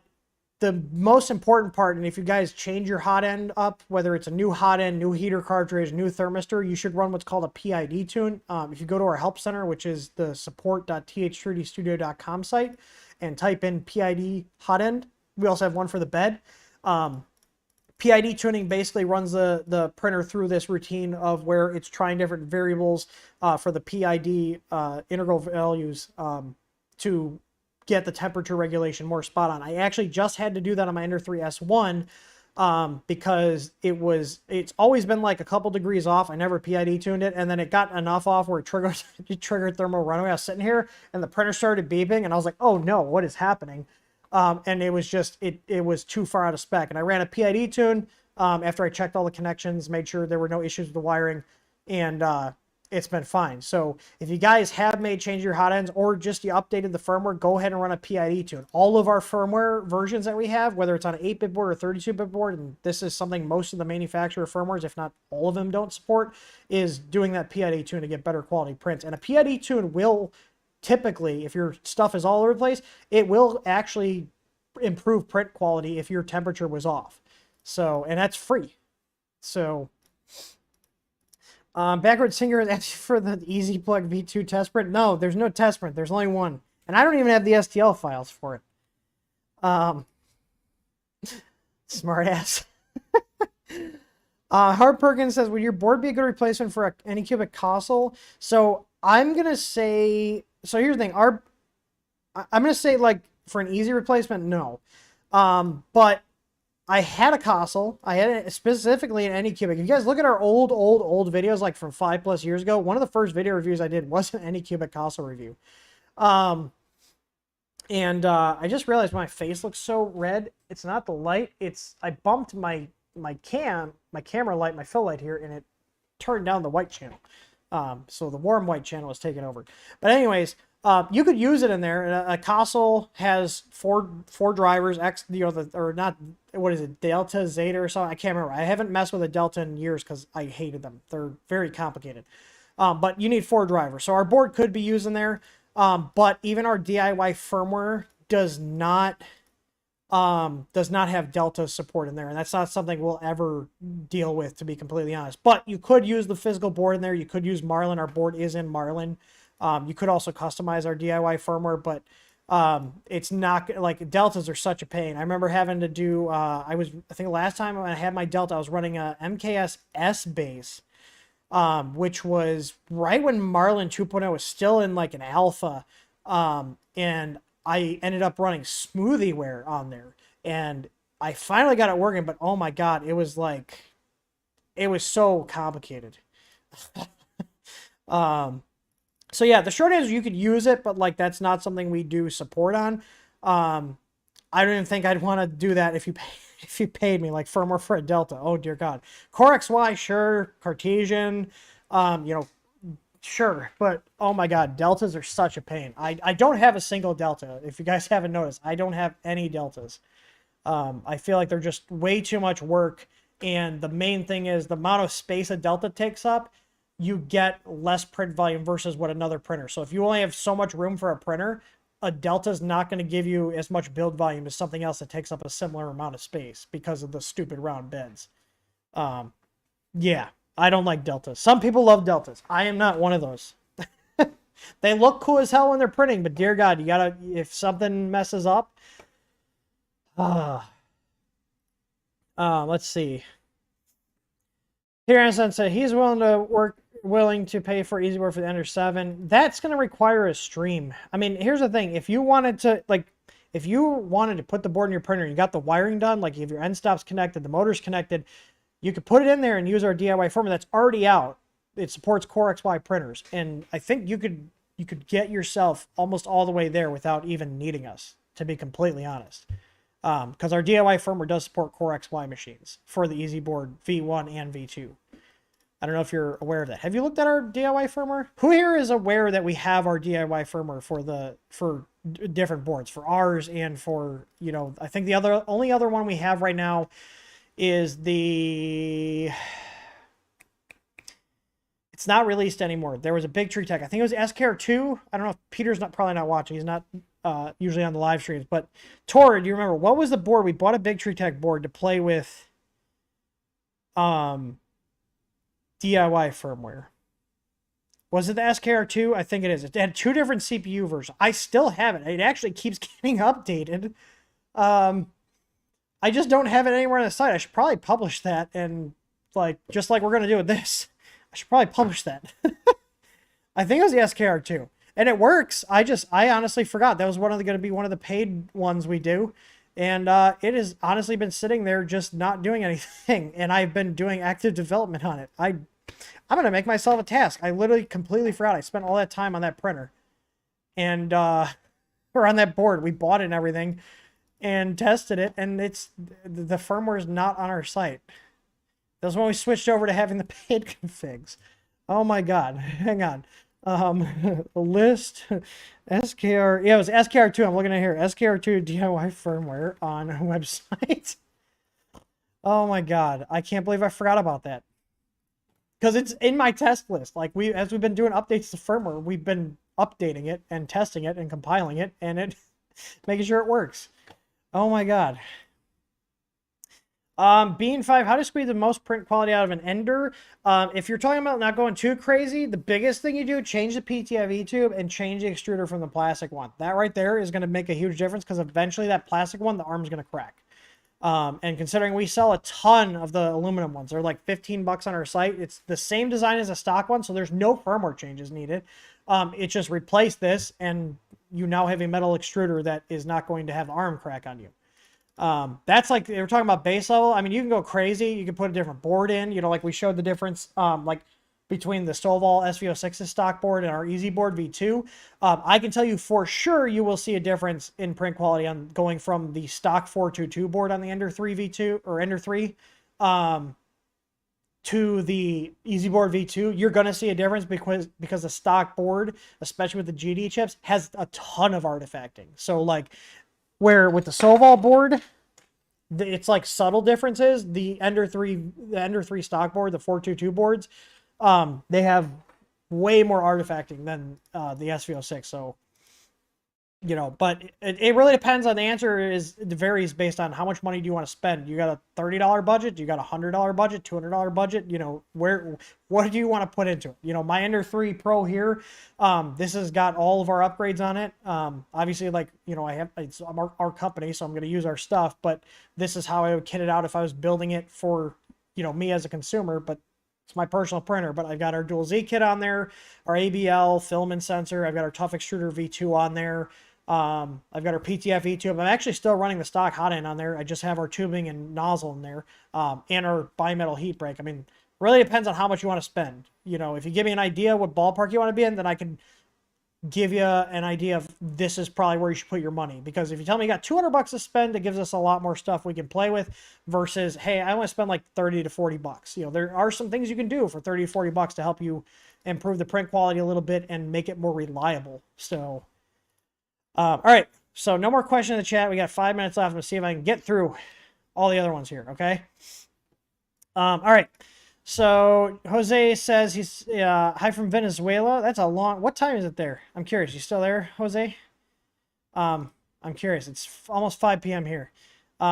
the most important part, and if you guys change your hot end up, whether it's a new hot end, new heater cartridge, new thermistor, you should run what's called a PID tune. If you go to our help center, which is the support.th3dstudio.com site, and type in PID hot end, we also have one for the bed. PID tuning basically runs the printer through this routine of where it's trying different variables for the PID integral values to get the temperature regulation more spot on. I actually just had to do that on my Ender 3 S1 because it's always been like a couple degrees off. I never PID tuned it, and then it got enough off where it triggered thermal runaway. I was sitting here and the printer started beeping, and I was like, oh no, what is happening? And it was just, it was too far out of spec. And I ran a PID tune after I checked all the connections, made sure there were no issues with the wiring, and it's been fine. So if you guys have made changes to your hot ends, or just you updated the firmware, go ahead and run a PID tune. All of our firmware versions that we have, whether it's on an 8-bit board or 32-bit board, and this is something most of the manufacturer firmwares, if not all of them, don't support, is doing that PID tune to get better quality prints. And a PID tune will typically, if your stuff is all over the place, it will actually improve print quality if your temperature was off. So, and that's free. So, Backward Singer is actually for the Easy Plug V2 test print. No, there's no test print. There's only one. And I don't even have the STL files for it. Smart ass. Hart Perkins says, would your board be a good replacement for any cubic console? So I'm going to say, so here's the thing. I'm going to say, like, for an easy replacement, no. But I had a console. I had it specifically an Anycubic. If you guys look at our old videos, like from 5+ years ago, one of the first video reviews I did was an Anycubic console review. I just realized my face looks so red. It's not the light. I bumped my camera light, my fill light here, and it turned down the white channel. So the warm white channel was taken over. But anyways, you could use it in there. A console has four drivers, what is it, Delta, Zeta, or something? I can't remember. I haven't messed with a Delta in years because I hated them. They're very complicated. But you need 4 drivers. So our board could be used in there. But even our DIY firmware does not have Delta support in there, and that's not something we'll ever deal with, to be completely honest. But you could use the physical board in there. You could use Marlin. Our board is in Marlin. You could also customize our DIY firmware, but it's not like Deltas are such a pain. I remember having to do, I think last time when I had my Delta, I was running a MKS S base, which was right when Marlin 2.0 was still in like an alpha. And I ended up running SmoothieWare on there, and I finally got it working, but oh my God, it was so complicated. So yeah, the short answer is you could use it, but like that's not something we do support on. I don't even think I'd want to do that if you paid me like firmware for a Delta. Oh dear God. Core XY, sure. Cartesian, sure. But oh my God, Deltas are such a pain. I don't have a single Delta. If you guys haven't noticed, I don't have any Deltas. I feel like they're just way too much work. And the main thing is the amount of space a Delta takes up, you get less print volume versus what another printer. So if you only have so much room for a printer, a Delta is not going to give you as much build volume as something else that takes up a similar amount of space because of the stupid round beds. Yeah, I don't like Deltas. Some people love Deltas. I am not one of those. They look cool as hell when they're printing, but dear God, if something messes up. Let's see. Here, Anderson said he's willing to pay for EasyBoard for the Ender 7. That's going to require a stream. I mean, here's the thing. If you wanted to put the board in your printer, you got the wiring done, like if your end stop's connected, the motor's connected, you could put it in there and use our DIY firmware that's already out. It supports Core XY printers. And I think you could get yourself almost all the way there without even needing us, to be completely honest. Because our DIY firmware does support Core XY machines for the EasyBoard V1 and V2. I don't know if you're aware of that. Have you looked at our DIY firmware? Who here is aware that we have our DIY firmware for different boards, for ours and for, I think the only other one we have right now is it's not released anymore. There was a Big Tree Tech. I think it was SKR2. I don't know if Peter's probably not watching. He's not usually on the live streams. But Tor, do you remember what was the board? We bought a Big Tree Tech board to play with DIY firmware. Was it the SKR2? I think it is. It had 2 different CPU versions. I still have it. It actually keeps getting updated. I just don't have it anywhere on the site. I should probably publish that, and just like we're going to do with this. I should probably publish that. I think it was the SKR2. And it works. I honestly forgot. That was going to be one of the paid ones we do. And it has honestly been sitting there just not doing anything. And I've been doing active development on it. I'm going to make myself a task. I literally completely forgot. I spent all that time on that printer. And, or on that board. We bought it and everything. And tested it. And the firmware is not on our site. That's when we switched over to having the paid configs. Oh my God. Hang on. List SKR. Yeah, it was SKR2. I'm looking at here. SKR2 DIY firmware on a website. Oh my God. I can't believe I forgot about that. Because it's in my test list. As we've been doing updates to firmware, we've been updating it and testing it and compiling it and making sure it works. Oh my God. Bean 5, how to squeeze the most print quality out of an ender. If you're talking about not going too crazy, the biggest thing you do, change the PTFE tube and change the extruder from the plastic one. That right there is going to make a huge difference because eventually that plastic one, the arm's going to crack. And considering we sell a ton of the aluminum ones, they're like 15 bucks on our site. It's the same design as a stock one, so there's no firmware changes needed. It just replace this, and you now have a metal extruder that is not going to have the arm crack on you. That's like, they were talking about base level. I mean, you can go crazy. You can put a different board in, you know, like we showed the difference, like between the Stovall SV06's stock board and our Easy Board V2. I can tell you for sure you will see a difference in print quality on going from the stock 422 board on the Ender 3 V2 or Ender 3 to the Easy Board V2. You're going to see a difference because the stock board, especially with the GD chips, has a ton of artifacting. So like where with the Stovall board, it's like subtle differences. The Ender 3 stock board, the 422 boards, they have way more artifacting than the SV06. So, you know, but it really depends on the answer. It varies based on how much money do you want to spend. You got a $30 budget, you got a $100 budget, $200 budget, you know, what do you want to put into it? You know, my Ender 3 Pro here, this has got all of our upgrades on it. Obviously, like, you know, it's our company, so I'm going to use our stuff, but this is how I would kit it out if I was building it for, you know, me as a consumer. But it's my personal printer. But I've got our dual Z kit on there, our ABL filament sensor. I've got our Tough Extruder V2 on there. I've got our PTFE tube. I'm actually still running the stock hot end on there. I just have our tubing and nozzle in there, and our bimetal heat break. I mean, really depends on how much you want to spend. You know, if you give me an idea what ballpark you want to be in, then I can give you an idea of this is probably where you should put your money. Because if you tell me you got 200 bucks to spend, it gives us a lot more stuff we can play with versus, hey, I want to spend like 30 to 40 bucks. You know, there are some things you can do for 30 to 40 bucks to help you improve the print quality a little bit and make it more reliable. So, all right. So no more questions in the chat. We got 5 minutes left. I'm going to see if I can get through all the other ones here. Okay. All right. So Jose says he's hi from Venezuela. That's a long. What time is it there? I'm curious. You still there, Jose? I'm curious. It's almost 5 p.m. here.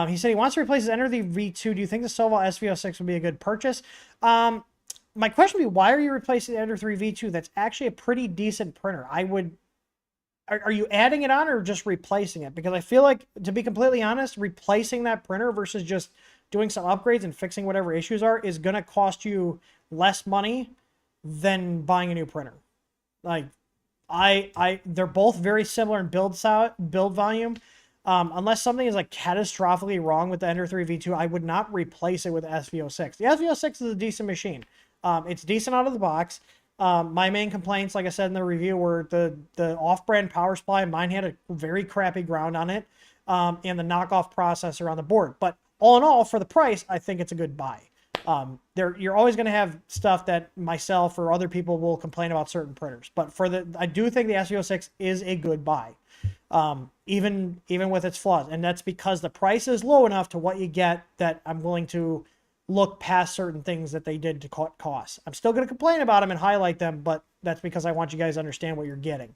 He said he wants to replace his Ender the V2. Do you think the Stovall SV06 would be a good purchase? My question would be, why are you replacing the Ender 3 V2? That's actually a pretty decent printer. I would. Are you adding it on or just replacing it? Because I feel like, to be completely honest, replacing that printer versus just doing some upgrades and fixing whatever issues are is going to cost you less money than buying a new printer. Like, they're both very similar in build volume. Unless something is like catastrophically wrong with the Ender 3 V2, I would not replace it with SV06. The SV06 is a decent machine. It's decent out of the box. My main complaints, like I said in the review, were the off-brand power supply. Mine had a very crappy ground on it, and the knockoff processor on the board. But all in all, for the price, I think it's a good buy. You're always going to have stuff that myself or other people will complain about certain printers. But I do think the SV06 is a good buy, even with its flaws. And that's because the price is low enough to what you get that I'm willing to look past certain things that they did to cut costs. I'm still going to complain about them and highlight them, but that's because I want you guys to understand what you're getting.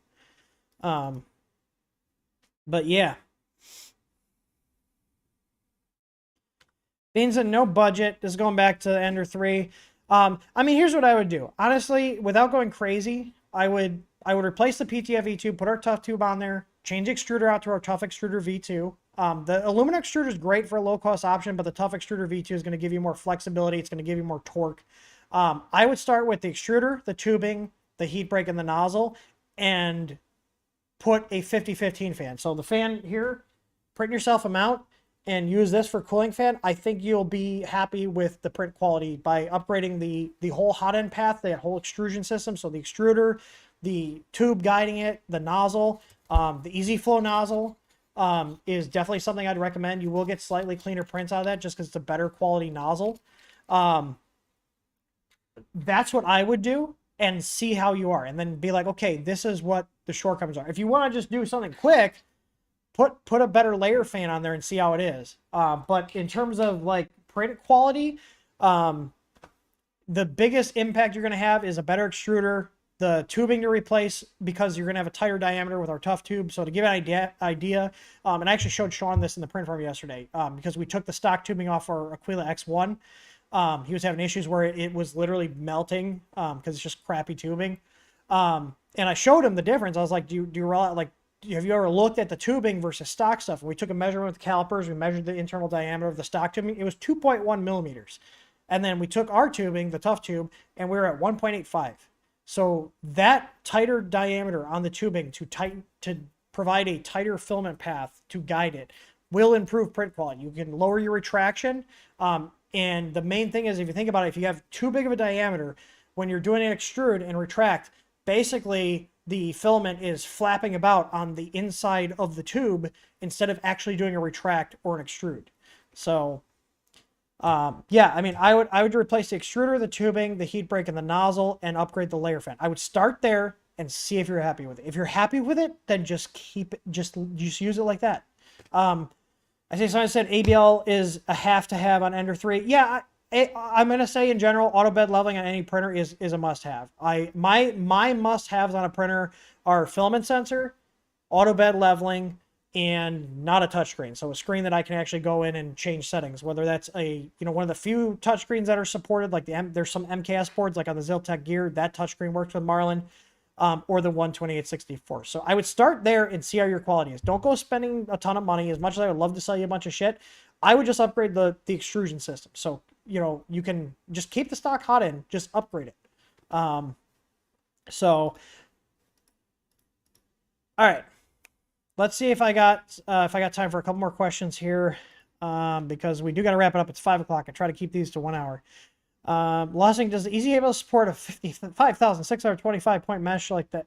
But yeah. Beans and no budget. This is going back to Ender 3. I mean, here's what I would do. Honestly, without going crazy, I would replace the PTFE tube, put our Tough tube on there, change extruder out to our Tough Extruder V2. The aluminum extruder is great for a low-cost option, but the Tough Extruder V2 is going to give you more flexibility. It's going to give you more torque. I would start with the extruder, the tubing, the heat break, and the nozzle, and put a 50-15 fan. So the fan here, print yourself a mount, and use this for cooling fan. I think you'll be happy with the print quality by upgrading the whole hot end path, that whole extrusion system. So the extruder, the tube guiding it, the nozzle, the easy flow nozzle is definitely something I'd recommend. You will get slightly cleaner prints out of that just because it's a better quality nozzle. That's what I would do, and see how you are, and then be like, okay, this is what the shortcomings are. If you want to just do something quick, put a better layer fan on there and see how it is. But in terms of like print quality, the biggest impact you're going to have is a better extruder, the tubing to replace because you're going to have a tighter diameter with our tough tube. So to give an idea, and I actually showed Sean this in the print farm yesterday, because we took the stock tubing off our Aquila X1. He was having issues where it was literally melting because it's just crappy tubing. And I showed him the difference. I was like, do you realize, like, have you ever looked at the tubing versus stock stuff? And we took a measurement with the calipers. We measured the internal diameter of the stock tubing. It was 2.1 millimeters. And then we took our tubing, the tough tube, and we were at 1.85. So that tighter diameter on the tubing to provide a tighter filament path to guide it will improve print quality. You can lower your retraction. And the main thing is, if you think about it, if you have too big of a diameter, when you're doing an extrude and retract, basically the filament is flapping about on the inside of the tube instead of actually doing a retract or an extrude. So yeah, I mean, I would replace the extruder, the tubing, the heat break, and the nozzle, and upgrade the layer fan. I would start there and see if you're happy with it. If you're happy with it, then just keep it, just use it like that. I see someone said ABL is a have to have on Ender 3. Yeah, I'm gonna say in general, auto bed leveling on any printer is a must have. My must haves on a printer are filament sensor, auto bed leveling, and not a touchscreen. So a screen that I can actually go in and change settings, whether that's one of the few touchscreens that are supported, like there's some MKS boards, like on the Ziltech Gear, that touchscreen works with Marlin, or the 12864. So I would start there and see how your quality is. Don't go spending a ton of money. As much as I would love to sell you a bunch of shit, I would just upgrade the extrusion system. So, you can just keep the stock hot end, just upgrade it. So, all right. Let's see if I got time for a couple more questions here, because we do got to wrap it up. It's 5 o'clock. I try to keep these to 1 hour. Lossing, does the Easy able to support a 55,625 point mesh like the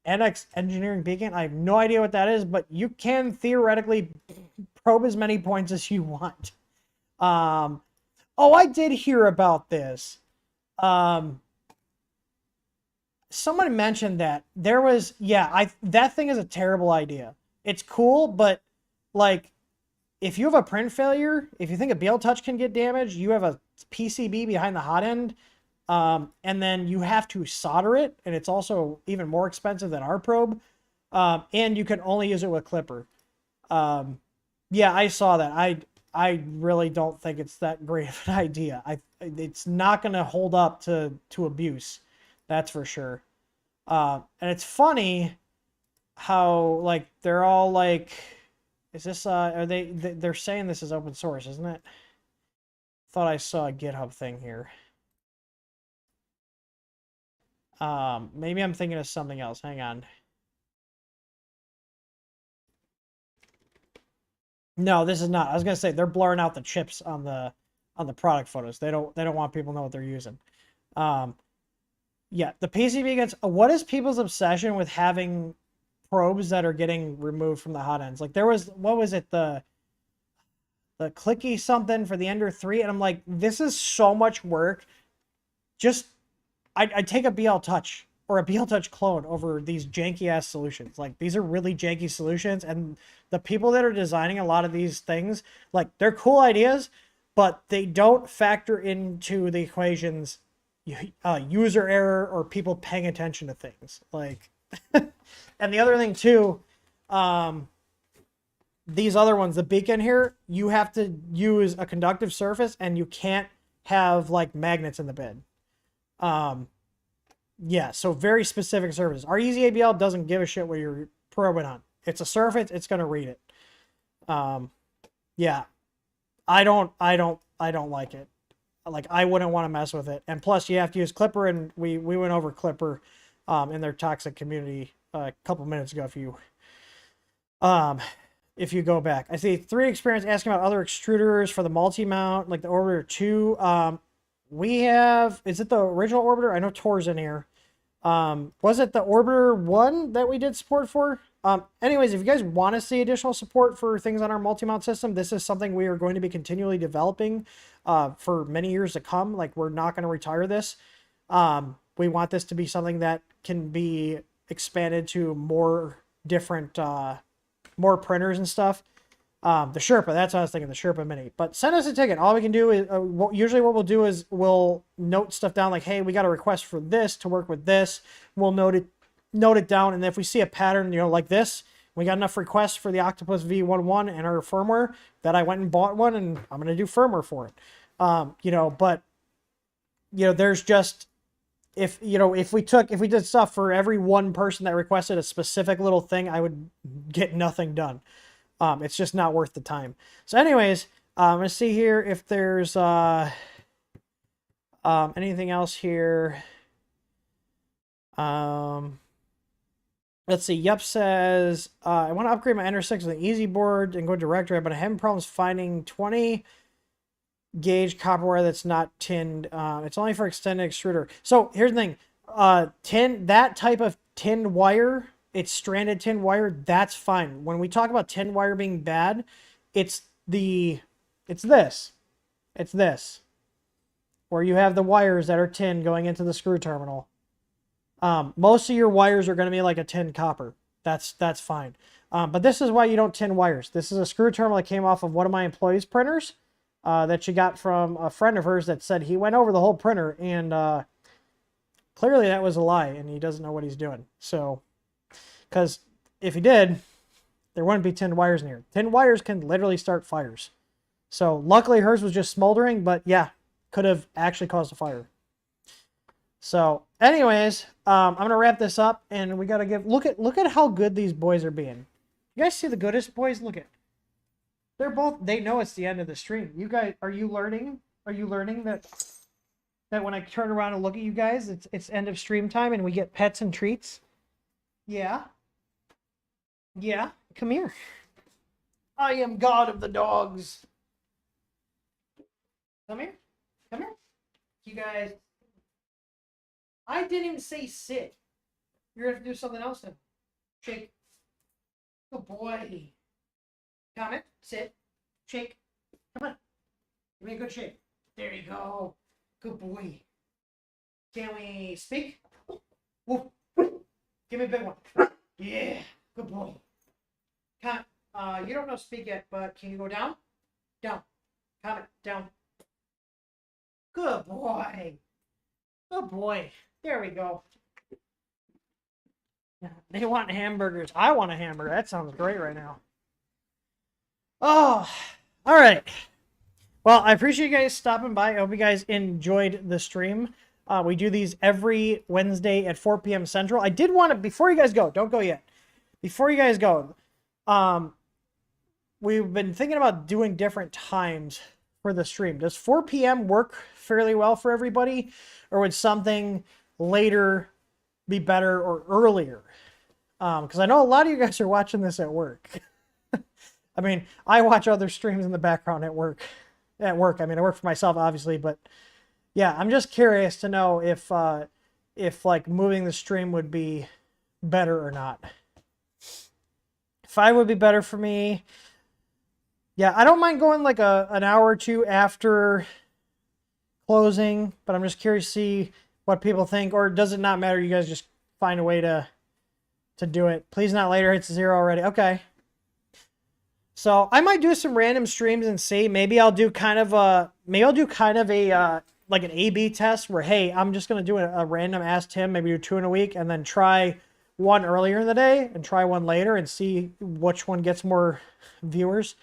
NX Engineering Beacon? I have no idea what that is, but you can theoretically probe as many points as you want. Oh, I did hear about this. Someone mentioned that there was, that thing is a terrible idea. It's cool, but like, if you have a print failure, if you think a BL Touch can get damaged, you have a PCB behind the hot end, and then you have to solder it, and it's also even more expensive than our probe, and you can only use it with clipper. Yeah, I saw that. I really don't think it's that great of an idea. It's not going to hold up to abuse. That's for sure. And it's funny how, like, they're all like, is this, they're saying this is open source, isn't it? Thought I saw a GitHub thing here. Maybe I'm thinking of something else. Hang on. No, this is not. I was gonna say they're blurring out the chips on the product photos. They don't want people to know what they're using. Yeah, the PCB gets. What is people's obsession with having probes that are getting removed from the hot ends? Like, there was, what was it, the clicky something for the Ender 3, and I'm like, this is so much work. Just I'd take a BL Touch or a BL Touch clone over these janky ass solutions. Like, these are really janky solutions, and the people that are designing a lot of these things, like, they're cool ideas, but they don't factor into the equations user error or people paying attention to things. Like, and the other thing too, these other ones, the beacon here, you have to use a conductive surface, and you can't have like magnets in the bed. Yeah, so very specific surfaces. Our Easy ABL doesn't give a shit what you're probing on. It's a surface, it's gonna read it. Yeah, I don't like it. Like, I wouldn't want to mess with it. And plus, you have to use Clipper, and we went over Clipper in their toxic community a couple minutes ago. If you go back, I see 3 experience asking about other extruders for the multi-mount, like the Orbiter 2. We have, is it the original Orbiter? I know Tor's in here. Was it the Orbiter 1 that we did support for? Anyways, if you guys want to see additional support for things on our multi-mount system, this is something we are going to be continually developing for many years to come. Like, we're not going to retire this. We want this to be something that can be expanded to more different, more printers and stuff. The Sherpa, that's what I was thinking, the Sherpa Mini. But send us a ticket. All we can do is, usually what we'll do is we'll note stuff down like, hey, we got a request for this to work with this. We'll note it down, and if we see a pattern, like this, we got enough requests for the Octopus V11 and our firmware that I went and bought one, and I'm going to do firmware for it. But, there's just, if we did stuff for every one person that requested a specific little thing, I would get nothing done. It's just not worth the time. So anyways, I'm going to see here if there's anything else here. Let's see. Yup says, I want to upgrade my Ender 6 with an easy board and go directory, but I'm having problems finding 20 gauge copper wire that's not tinned. It's only for extended extruder. So here's the thing. That type of tinned wire, it's stranded tin wire, that's fine. When we talk about tin wire being bad, it's this. Where you have the wires that are tin going into the screw terminal. Most of your wires are going to be like a tin copper. That's fine. But this is why you don't tin wires. This is a screw terminal that came off of one of my employees' printers that she got from a friend of hers that said he went over the whole printer, and clearly that was a lie, and he doesn't know what he's doing. So, because if he did, there wouldn't be tin wires in here. Tin wires can literally start fires. So luckily hers was just smoldering, but yeah, could have actually caused a fire. So anyways, I'm going to wrap this up, and we got to look at how good these boys are being. You guys see the goodest boys? Look at, they know it's the end of the stream. You guys, are you learning that when I turn around and look at you guys, it's end of stream time and we get pets and treats? Yeah. Yeah, come here. I am God of the dogs. Come here. Come here. You guys, I didn't even say sit. You're going to have to do something else then. Shake. Good boy. Comment. Sit. Shake. Come on. Give me a good shake. There you go. Good boy. Can we speak? Whoop. Give me a big one. Yeah. Good boy. Comment. You don't know speak yet, but can you go down? Down. Comment. Down. Good boy. Good boy. There we go. They want hamburgers. I want a hamburger. That sounds great right now. Oh, all right. Well, I appreciate you guys stopping by. I hope you guys enjoyed the stream. We do these every Wednesday at 4 p.m. Central. I did want to, before you guys go, don't go yet. Before you guys go, we've been thinking about doing different times for the stream. Does 4 p.m. work fairly well for everybody? Or would something later be better or earlier? Because I know a lot of you guys are watching this at work. I mean, I watch other streams in the background at work. I mean, I work for myself, obviously, but yeah, I'm just curious to know if like moving the stream would be better or not. 5 would be better for me. Yeah, I don't mind going like an hour or two after closing, but I'm just curious to see what people think, or does it not matter? You guys just find a way to do it. Please not later. It's 0 already. Okay. So I might do some random streams and see. Maybe I'll do kind of a like an A/B test where, hey, I'm just gonna do a random Ask Tim, maybe do 2 in a week, and then try one earlier in the day and try one later and see which one gets more viewers.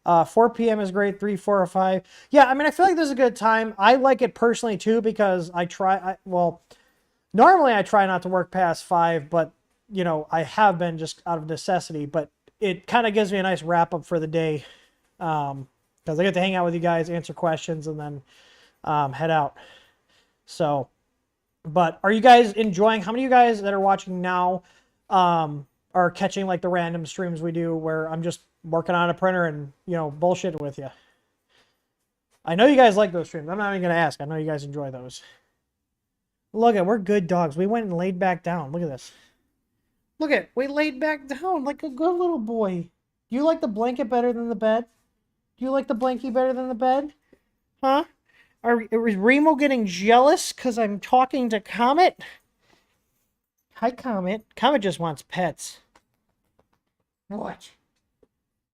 4 p.m. is great. 3, 4, or 5. Yeah, I mean, I feel like this is a good time. I like it personally too because normally I try not to work past 5, but I have been just out of necessity. But it kind of gives me a nice wrap up for the day because I get to hang out with you guys, answer questions, and then head out. So, but are you guys enjoying? How many of you guys that are watching now are catching like the random streams we do where I'm just working on a printer and bullshit with you? I know you guys like those streams. I'm not even gonna ask. I know you guys enjoy those. Look we're good dogs. We went and laid back down. Look at this. We laid back down like a good little boy. Do you like the blanket better than the bed? Do you like the blankie better than the bed? Huh? Is Remo getting jealous because I'm talking to Comet? Hi, Comet. Comet just wants pets. What?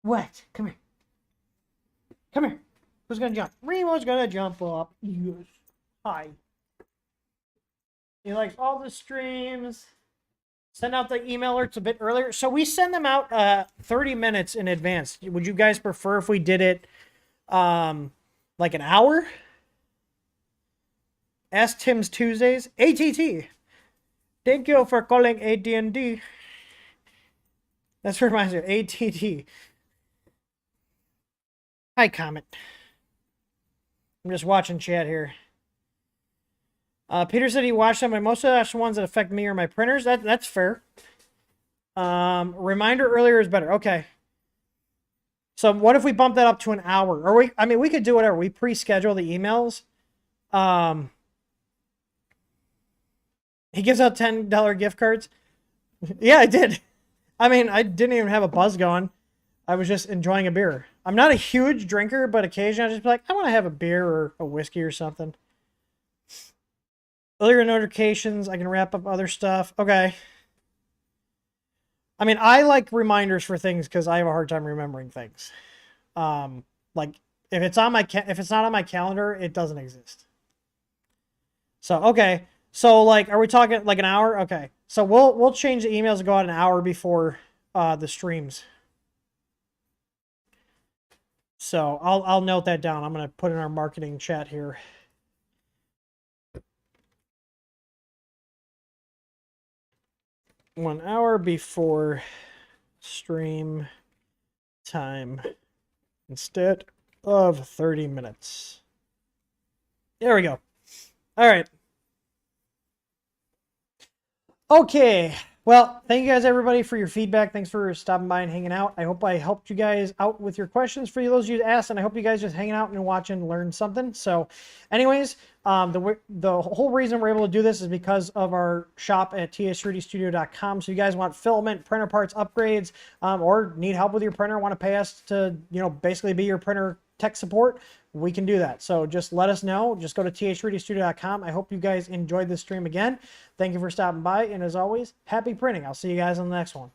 What? Come here. Come here. Who's gonna jump? Remo's gonna jump up. Yes. Hi. He likes all the streams. Send out the email alerts a bit earlier. So we send them out 30 minutes in advance. Would you guys prefer if we did it like an hour? Ask Tim's Tuesdays. ATT. Thank you for calling AT&T. That's what reminds me of ATT. Hi, Comet. I'm just watching chat here. Peter said he watched them, but most of that's the ones that affect me or my printers. That's fair. Reminder earlier is better. Okay. So what if we bump that up to an hour? Or we could do whatever. We pre-schedule the emails. He gives out $10 gift cards. Yeah, I did. I mean, I didn't even have a buzz going. I was just enjoying a beer. I'm not a huge drinker, but occasionally I just be like, I want to have a beer or a whiskey or something. Earlier notifications, I can wrap up other stuff. Okay. I mean, I like reminders for things because I have a hard time remembering things. Like if it's not on my calendar, it doesn't exist. So okay. So like, are we talking like an hour? Okay. So we'll change the emails to go out an hour before the streams. So I'll note that down. I'm gonna put in our marketing chat here. One hour before stream time instead of 30 minutes. There we go. All right. Okay. Well, thank you guys, everybody, for your feedback. Thanks for stopping by and hanging out. I hope I helped you guys out with your questions for those of you that asked, and I hope you guys just hanging out and watching learn something. So anyways, the whole reason we're able to do this is because of our shop at th3dstudio.com. So you guys want filament, printer parts, upgrades, or need help with your printer, want to pay us to, basically be your printer tech support, we can do that. So just let us know. Just go to th3dstudio.com. I hope you guys enjoyed this stream again. Thank you for stopping by. And as always, happy printing. I'll see you guys on the next one.